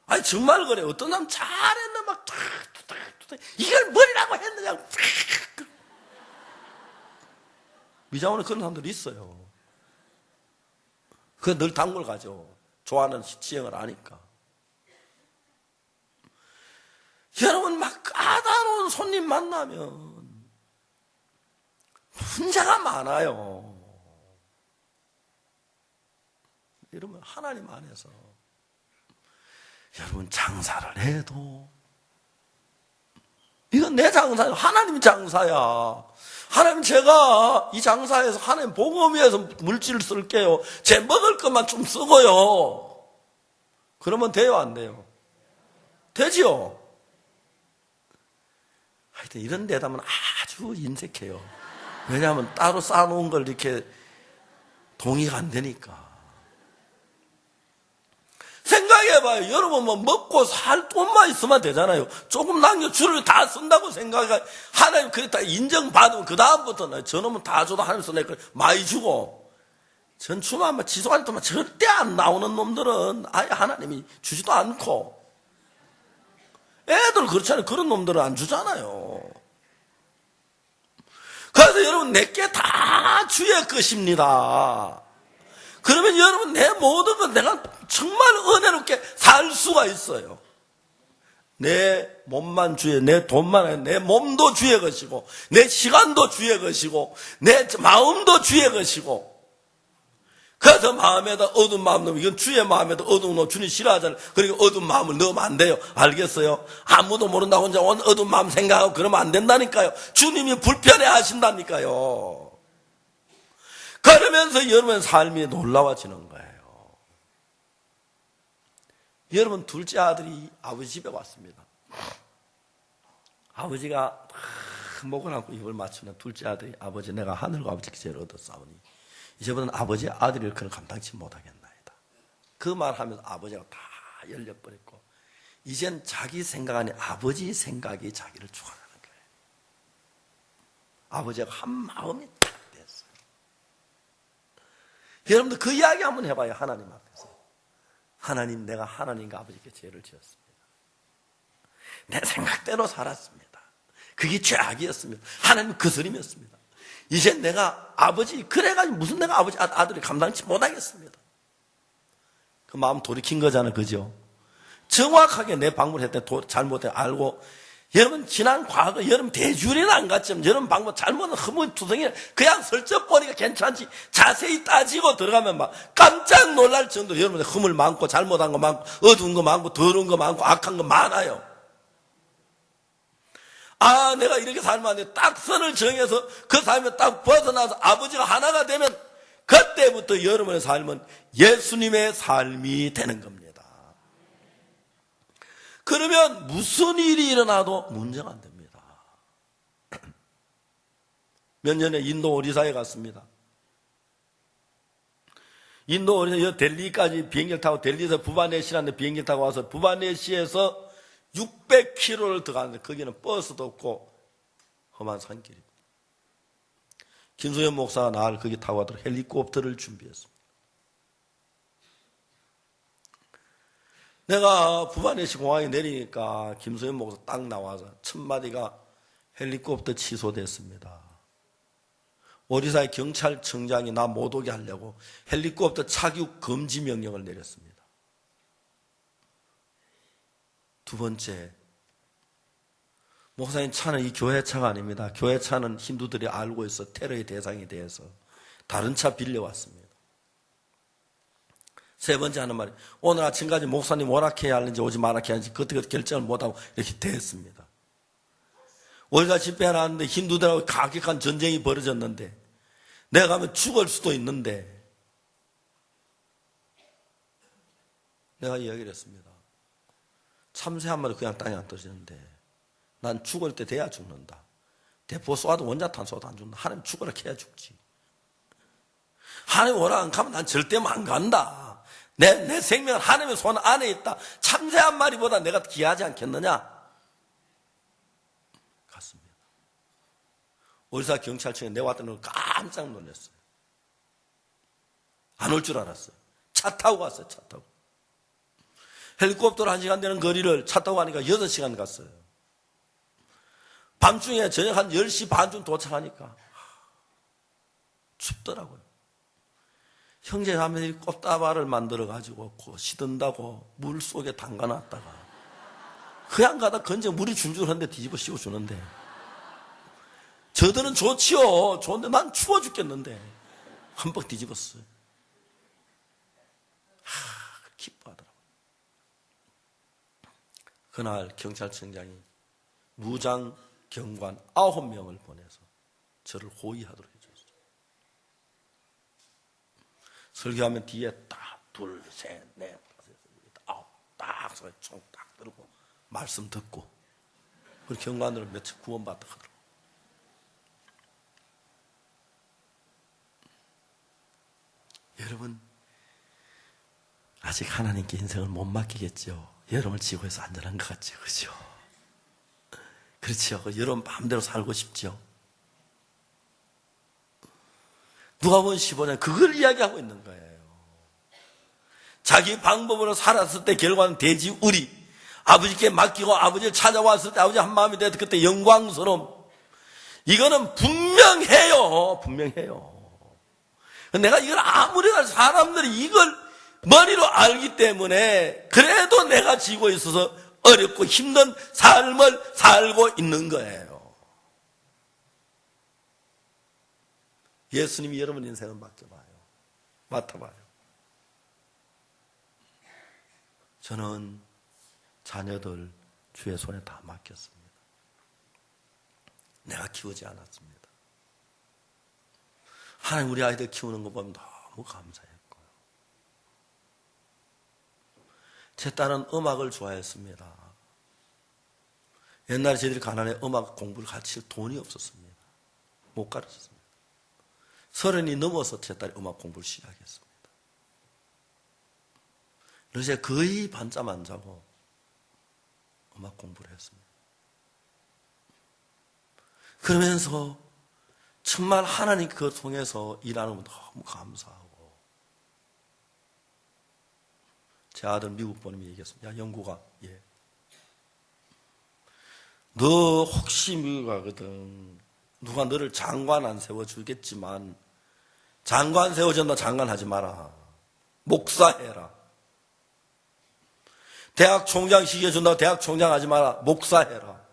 아니 정말 그래요. 어떤 사람은 잘했는데 막 이걸 뭐라고 했느냐. 미장원에 그런 사람들이 있어요. 그거 늘 단골 가죠. 좋아하는 지형을 아니까. 여러분 막 까다로운 손님 만나면 문제가 많아요. 이러면 하나님 안에서 여러분 장사를 해도 이건 내 장사야. 하나님 장사야. 하나님 제가 이 장사에서 하나님 복음 위해서 물질을 쓸게요. 제 먹을 것만 좀 쓰고요. 그러면 돼요, 안 돼요? 되지요? 하여튼 이런 대답은 아주 인색해요. 왜냐하면 따로 쌓아놓은 걸 이렇게 동의가 안 되니까. 생각해봐요. 여러분 먹고 살 돈만 있으면 되잖아요. 조금 남겨 줄을 다 쓴다고 생각해. 하나님 그랬다 인정받으면 그 다음부터는 저놈은 다 줘도 하나님께서 내 걸 많이 주고 전추만 지속할 때만 절대 안 나오는 놈들은 아예 하나님이 주지도 않고 애들 그렇잖아요. 그런 놈들은 안 주잖아요. 그래서 여러분 내게 다 주의 것입니다. 그러면 여러분 내 모든 건 내가 정말 은혜롭게 살 수가 있어요. 내 몸만 주의, 내 돈만 아니라 내 몸도 주의 것이고 내 시간도 주의 것이고 내 마음도 주의 것이고. 그래서 마음에다 어두운 마음 넣으면 이건 주의 마음에다 어두운 놈 주님 싫어하잖아요. 그러니까 어두운 마음을 넣으면 안 돼요. 알겠어요? 아무도 모른다고 혼자 어두운 마음 생각하고 그러면 안 된다니까요. 주님이 불편해 하신다니까요. 그러면서 여러분 삶이 놀라워지는 거예요. 여러분 둘째 아들이 아버지 집에 왔습니다. 아버지가 목을 안고 입을 맞추는 둘째 아들이 아버지 내가 하늘과 아버지께 제일 얻었사오니 이제부터는 아버지의 아들일 그런 감당치 못하겠나이다. 그 말하면서 아버지가 다 열려버렸고 이젠 자기 생각 아닌 아버지 생각이 자기를 추구하는 거예요. 아버지가 한 마음이 딱 됐어요. 여러분들 그 이야기 한번 해봐요. 하나님 앞에서. 하나님 내가 하나님과 아버지께 죄를 지었습니다. 내 생각대로 살았습니다. 그게 죄악이었습니다. 하나님 거스림이었습니다. 이제 내가 아버지 그래가지고 무슨 내가 아버지 아들이 감당치 못하겠습니다. 그 마음 돌이킨 거잖아요. 그죠? 정확하게 내 방문을 했대 잘못해 알고 여러분 지난 과거 여러분 대줄이는 안 갔지만 여러분 방법 잘못은 허물투성이 그냥 슬쩍 보니까 괜찮지 자세히 따지고 들어가면 막 깜짝 놀랄 정도 여러분의 허물 많고 잘못한 거 많고 어두운 거 많고 더러운 거 많고 악한 거 많아요. 아 내가 이렇게 살면 안 돼. 딱 선을 정해서 그 삶에 딱 벗어나서 아버지가 하나가 되면 그때부터 여러분의 삶은 예수님의 삶이 되는 겁니다. 그러면 무슨 일이 일어나도 문제가 안 됩니다. 몇 년에 인도 오리사에 갔습니다. 인도 오리사 델리까지 비행기를 타고 델리에서 부바네시라는 비행기 타고 와서 부바네시에서 600km를 더 가는데 거기는 버스도 없고 험한 산길이고 김수현 목사가 나를 거기 타고 가도록 헬리콥터를 준비했습니다. 내가 부바네시 공항에 내리니까 김수현 목사 딱 나와서 첫 마디가 헬리콥터 취소됐습니다. 오리사의 경찰청장이 나 못 오게 하려고 헬리콥터 착륙 금지 명령을 내렸습니다. 두 번째, 목사님 차는 이 교회 차가 아닙니다. 교회 차는 힌두들이 알고 있어 테러의 대상이 되어서 다른 차 빌려왔습니다. 세 번째 하는 말이 오늘 아침까지 목사님 오락해야 하는지 오지 말아야 하는지 그것도 결정을 못하고 이렇게 됐습니다. 우리가 집회 하나 하는데 힌두들하고 가격한 전쟁이 벌어졌는데 내가 가면 죽을 수도 있는데 내가 이야기를 했습니다. 참새 한 마리 그냥 땅에 안 떨어지는데 난 죽을 때 돼야 죽는다. 대포 쏘아도 원자탄 쏘아도 안 죽는다. 하나님 죽으라 해야 죽지. 하나님 오라 안 가면 난 절대 안 간다. 내 생명은 하나님의 손 안에 있다. 참새 한 마리보다 내가 귀하지 않겠느냐? 갔습니다. 오리사 경찰청에 내왔더니 깜짝 놀랐어요. 안 올 줄 알았어요. 차 타고 갔어요. 차 타고. 헬리콥터로 1시간 되는 거리를 차 타고 가니까 6시간 갔어요. 밤중에 저녁 한 10시 반쯤 도착하니까 춥더라고요. 형제 자매들이 꽃다발을 만들어가지고 시든다고 물 속에 담가놨다가 그냥 가다 건져 물이 줄줄 흐르는데 뒤집어 씌워주는데 저들은 좋지요. 좋은데 난 추워 죽겠는데 한 번 뒤집었어요. 기뻐하더라고요. 그날 경찰청장이 무장 경관 9명을 보내서 저를 호위하도록 해줬어요. 설교하면 뒤에 딱 둘, 셋, 넷, 아홉 딱 총 딱 들고 말씀 듣고 우리 경관으로 며칠 구원받다 하더라고요. 여러분 아직 하나님께 인생을 못 맡기겠죠. 여러분을 지구에서 안전한 것 같죠. 그렇죠? 그렇죠. 여러분 마음대로 살고 싶죠. 누가복음 15장 그걸 이야기하고 있는 거예요. 자기 방법으로 살았을 때 결과는 돼지 우리 아버지께 맡기고 아버지를 찾아왔을 때 아버지 한 마음이 돼서 그때 영광스러움. 이거는 분명해요. 분명해요. 내가 이걸 아무리 사람들이 이걸 머리로 알기 때문에 그래도 내가 지고 있어서 어렵고 힘든 삶을 살고 있는 거예요. 예수님이 여러분 인생을 맡아봐요. 저는 자녀들 주의 손에 다 맡겼습니다. 내가 키우지 않았습니다. 하나님 우리 아이들 키우는 거 보면 너무 감사했고요. 제 딸은 음악을 좋아했습니다. 옛날에 저희들이 가난해 음악 공부를 가르칠 돈이 없었습니다. 못 가르쳤습니다. 30이 넘어서 제 딸이 음악 공부를 시작했습니다. 그래서 제가 거의 반잠 안 자고 음악 공부를 했습니다. 그러면서 정말 하나님 그걸 통해서 일하는 건 너무 감사하고 제 아들 미국 보내면 얘기했습니다. 야 영구가 너 혹시 미국 가거든 누가 너를 장관 안 세워주겠지만 장관 세워준다 장관 하지 마라. 목사해라. 대학 총장 시켜준다고 대학 총장 하지 마라. 목사해라.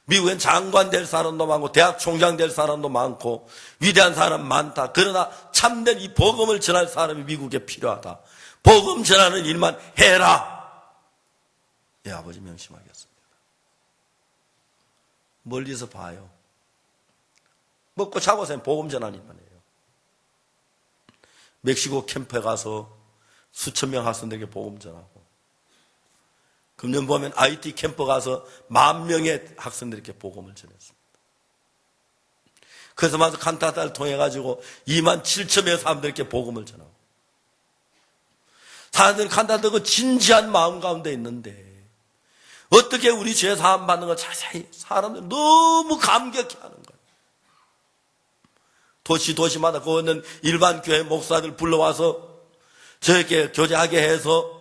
미국엔 장관 될 사람도 많고 대학 총장 될 사람도 많고 위대한 사람 많다. 그러나 참된 이 복음을 전할 사람이 미국에 필요하다. 복음 전하는 일만 해라. 예, 아버지 명심하겠습니다. 멀리서 봐요. 먹고 자고 서 복음 전하는 일만 해요. 멕시코 캠프에 가서 수천 명 학생들에게 복음 전하고 금년 보면 IT 캠프 가서 10,000명의 학생들에게 복음을 전했습니다. 그래서 마서 칸타타를 통해 가지고 27,000명의 사람들에게 복음을 전하고 사람들은 칸타타 그 진지한 마음 가운데 있는데 어떻게 우리 죄 사함 받는 걸 자세히 사람들 너무 감격해 하는 거예요. 도시마다 거기 있는 일반 교회 목사들 불러와서 저에게 교제하게 해서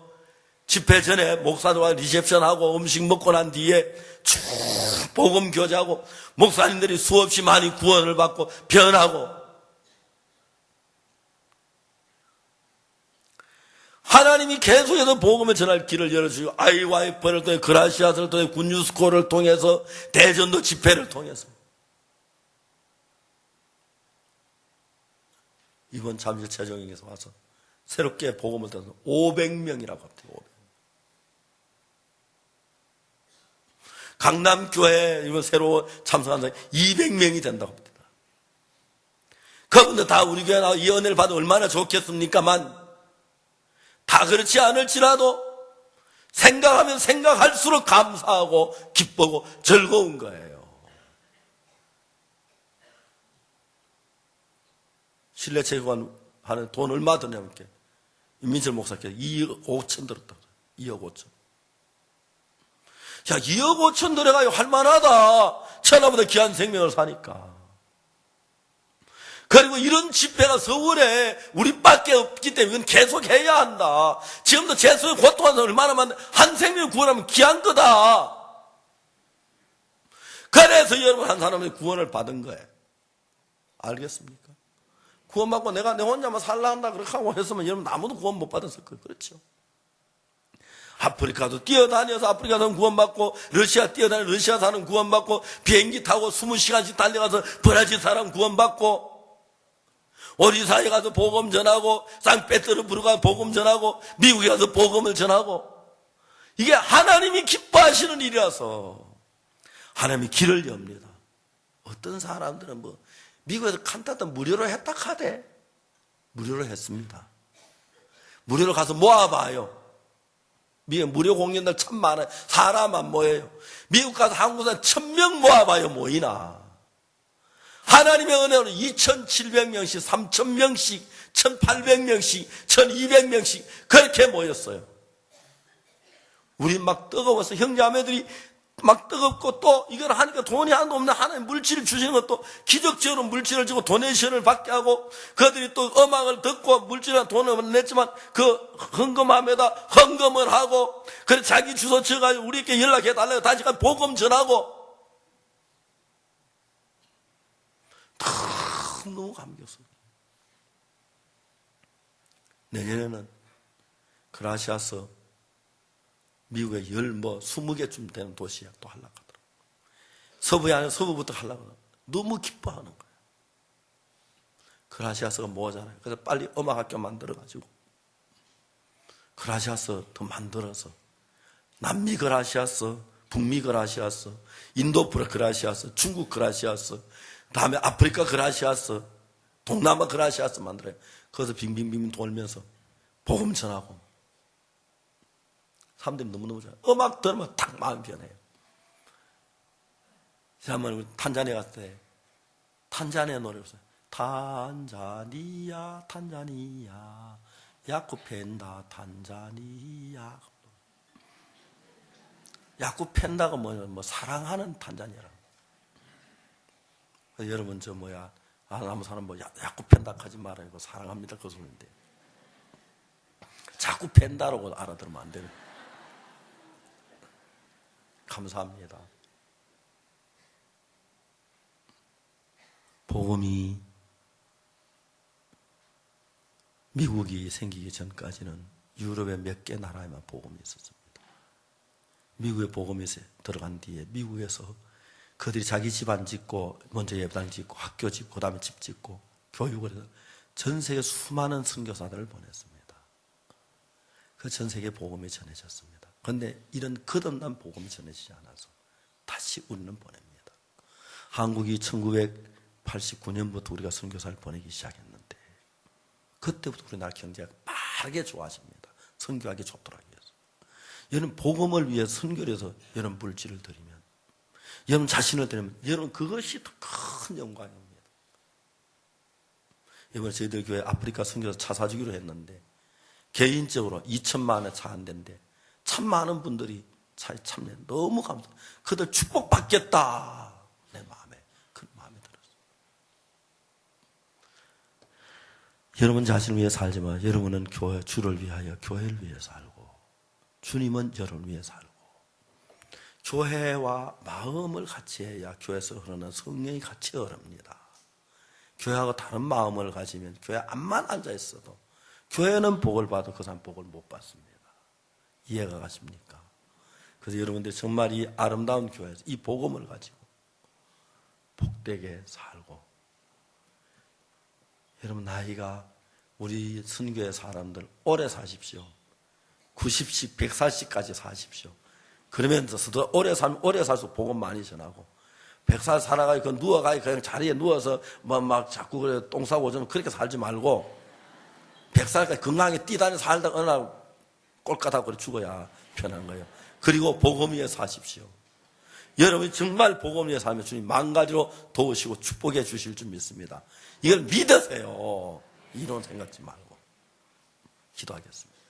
집회 전에 목사들과 리셉션하고 음식 먹고 난 뒤에 쭉 복음 교제하고 목사님들이 수없이 많이 구원을 받고 변하고 하나님이 계속해서 복음을 전할 길을 열어주시고 IYF를 통해 그라시아스를 통해 군유스코를 통해서 대전도 집회를 통해서 이번 잠실 최종에서 와서 새롭게 복음을 듣는 500명이라고 합니다. 500명. 강남교회 이번 새로 참석한 사람이 200명이 된다고 합니다. 그분들 다 우리 교회 나와 이 은혜를 받으면 얼마나 좋겠습니까만 다 그렇지 않을지라도 생각하면 생각할수록 감사하고 기쁘고 즐거운 거예요. 실내 체육관 하는 돈 얼마 드냐면 임민철 목사께서 2억 5천 들었다고. 2억 5천. 자, 2억 5천 들어가요. 할만하다. 천하보다 귀한 생명을 사니까. 그리고 이런 집회가 서울에 우리밖에 없기 때문에 이건 계속 해야 한다. 지금도 재수에 고통하는 얼마나 많은데 한 생명 구원하면 귀한 거다. 그래서 여러분 한 사람이 구원을 받은 거예요. 알겠습니까? 구원받고 내가 내 혼자만 살라 한다 그렇게 하고 했으면 여러분 아무도 구원 못 받았을 거예요. 그렇죠? 아프리카도 뛰어다녀서 아프리카 사람 구원받고 러시아 뛰어다녀서 러시아 사람 구원받고 비행기 타고 20시간씩 달려가서 브라질 사람 구원받고 오리사에 가서 복음 전하고 상페테르부르크에 복음 전하고 미국에 가서 복음을 전하고 이게 하나님이 기뻐하시는 일이라서 하나님이 길을 엽니다. 어떤 사람들은 뭐 미국에서 칸타타 무료로 했다 카대 무료로 했습니다. 무료로 가서 모아봐요. 미국 무료 공연들 참 많아요. 사람 안 모여요. 미국 가서 한국 사람 1000명 모아봐요. 모이나. 하나님의 은혜로 2700명씩, 3000명씩, 1800명씩, 1200명씩 그렇게 모였어요. 우리 막 뜨거워서 형제자매들이 막 뜨겁고 또 이걸 하니까 돈이 하나도 없는 하나님 물질을 주시는 것도 기적적으로 물질을 주고 도네이션을 받게 하고 그들이 또 음악을 듣고 물질이나 돈을 냈지만 그 헌금함에다 헌금을 하고 그래 자기 주소 쳐가지고 우리에게 연락해달라고 다시 가서 복음 전하고 너무 감격스러워. 내년에는 그라시아서 미국에 20개쯤 되는 도시에 또 하려고 하더라고요. 서부에 아니라 서부부터 하려고 하더라고요. 너무 기뻐하는 거예요. 그라시아서가 뭐잖아요. 그래서 빨리 음악학교 만들어가지고 그라시아서 더 만들어서 남미 그라시아서, 북미 그라시아서, 인도 그라시아서, 중국 그라시아서, 다음에 아프리카 그라시아서, 동남아 그라시아서 만들어요. 거기서 빙빙빙 돌면서 복음 전하고 사람들이 너무너무 좋아요. 음악 들으면 딱 마음이 변해요. 지난번에 탄자니아 갔을 때 탄자니아 노래 불렀어요. 탄자니아 탄자니아 야쿠펜다 탄자니아. 야쿠펜다가 뭐냐면 뭐 사랑하는 탄자니아라고. 여러분 저 뭐야 아무 사람 뭐 야쿠펜다 하지 말아요. 사랑합니다 그 소리인데 자꾸 펜다라고 알아들으면 안 되는. 감사합니다. 복음이 미국이 생기기 전까지는 유럽의 몇 개 나라에만 복음이 있었습니다. 미국에 복음이 들어간 뒤에 미국에서 그들이 자기 집안 짓고 먼저 예배당 짓고 학교 짓고 그 다음에 집 짓고 교육을 해서 전 세계 수많은 선교사들을 보냈습니다. 그 전 세계 복음이 전해졌습니다. 그런데 이런 거듭난 복음이 전해지지 않아서 다시 우리는 보냅니다. 한국이 1989년부터 우리가 선교사를 보내기 시작했는데 그때부터 우리나라 경제가 빠르게 좋아집니다. 선교하기 좋도록 위해서. 여러분 복음을 위해 선교를 해서 여러분 물질을 드리면 여러분 자신을 드리면 여러분 그것이 더 큰 영광입니다. 이번에 저희들 교회 아프리카 선교사 차 사주기로 했는데 개인적으로 2천만 원에 차 한 대인데 참 많은 분들이 차에 참여 너무 감사. 그들 축복받겠다 내 마음에 그 마음에 들었어요. 여러분 자신을 위해 살지만 여러분은 교회 주를 위하여 교회를 위해 살고 주님은 여러분을 위해 살고 교회와 마음을 같이 해야 교회에서 흐르는 성령이 같이 흐릅니다. 교회하고 다른 마음을 가지면 교회 앞만 앉아 있어도 교회는 복을 받아도 그 사람 복을 못 받습니다. 이해가 가십니까? 그래서 여러분들 정말 이 아름다운 교회에서 이 복음을 가지고 복되게 살고 여러분 나이가 우리 선교회 사람들 오래 사십시오. 90씩, 140까지 사십시오. 그러면서 더 오래 살면 오래 살수록 복음 많이 전하고, 100살 살아가지고 누워가지고 그냥 자리에 누워서 막 자꾸 그래 똥 싸고 좀 그렇게 살지 말고, 100살까지 건강하게 뛰다니 살다가 어느 날 꼴까닥 그래 죽어야 편한 거예요. 그리고 복음 위에 사십시오. 여러분이 정말 복음 위에 살면 주님 만 가지로 도우시고 축복해 주실 줄 믿습니다. 이걸 믿으세요. 이론 생각지 말고. 기도하겠습니다.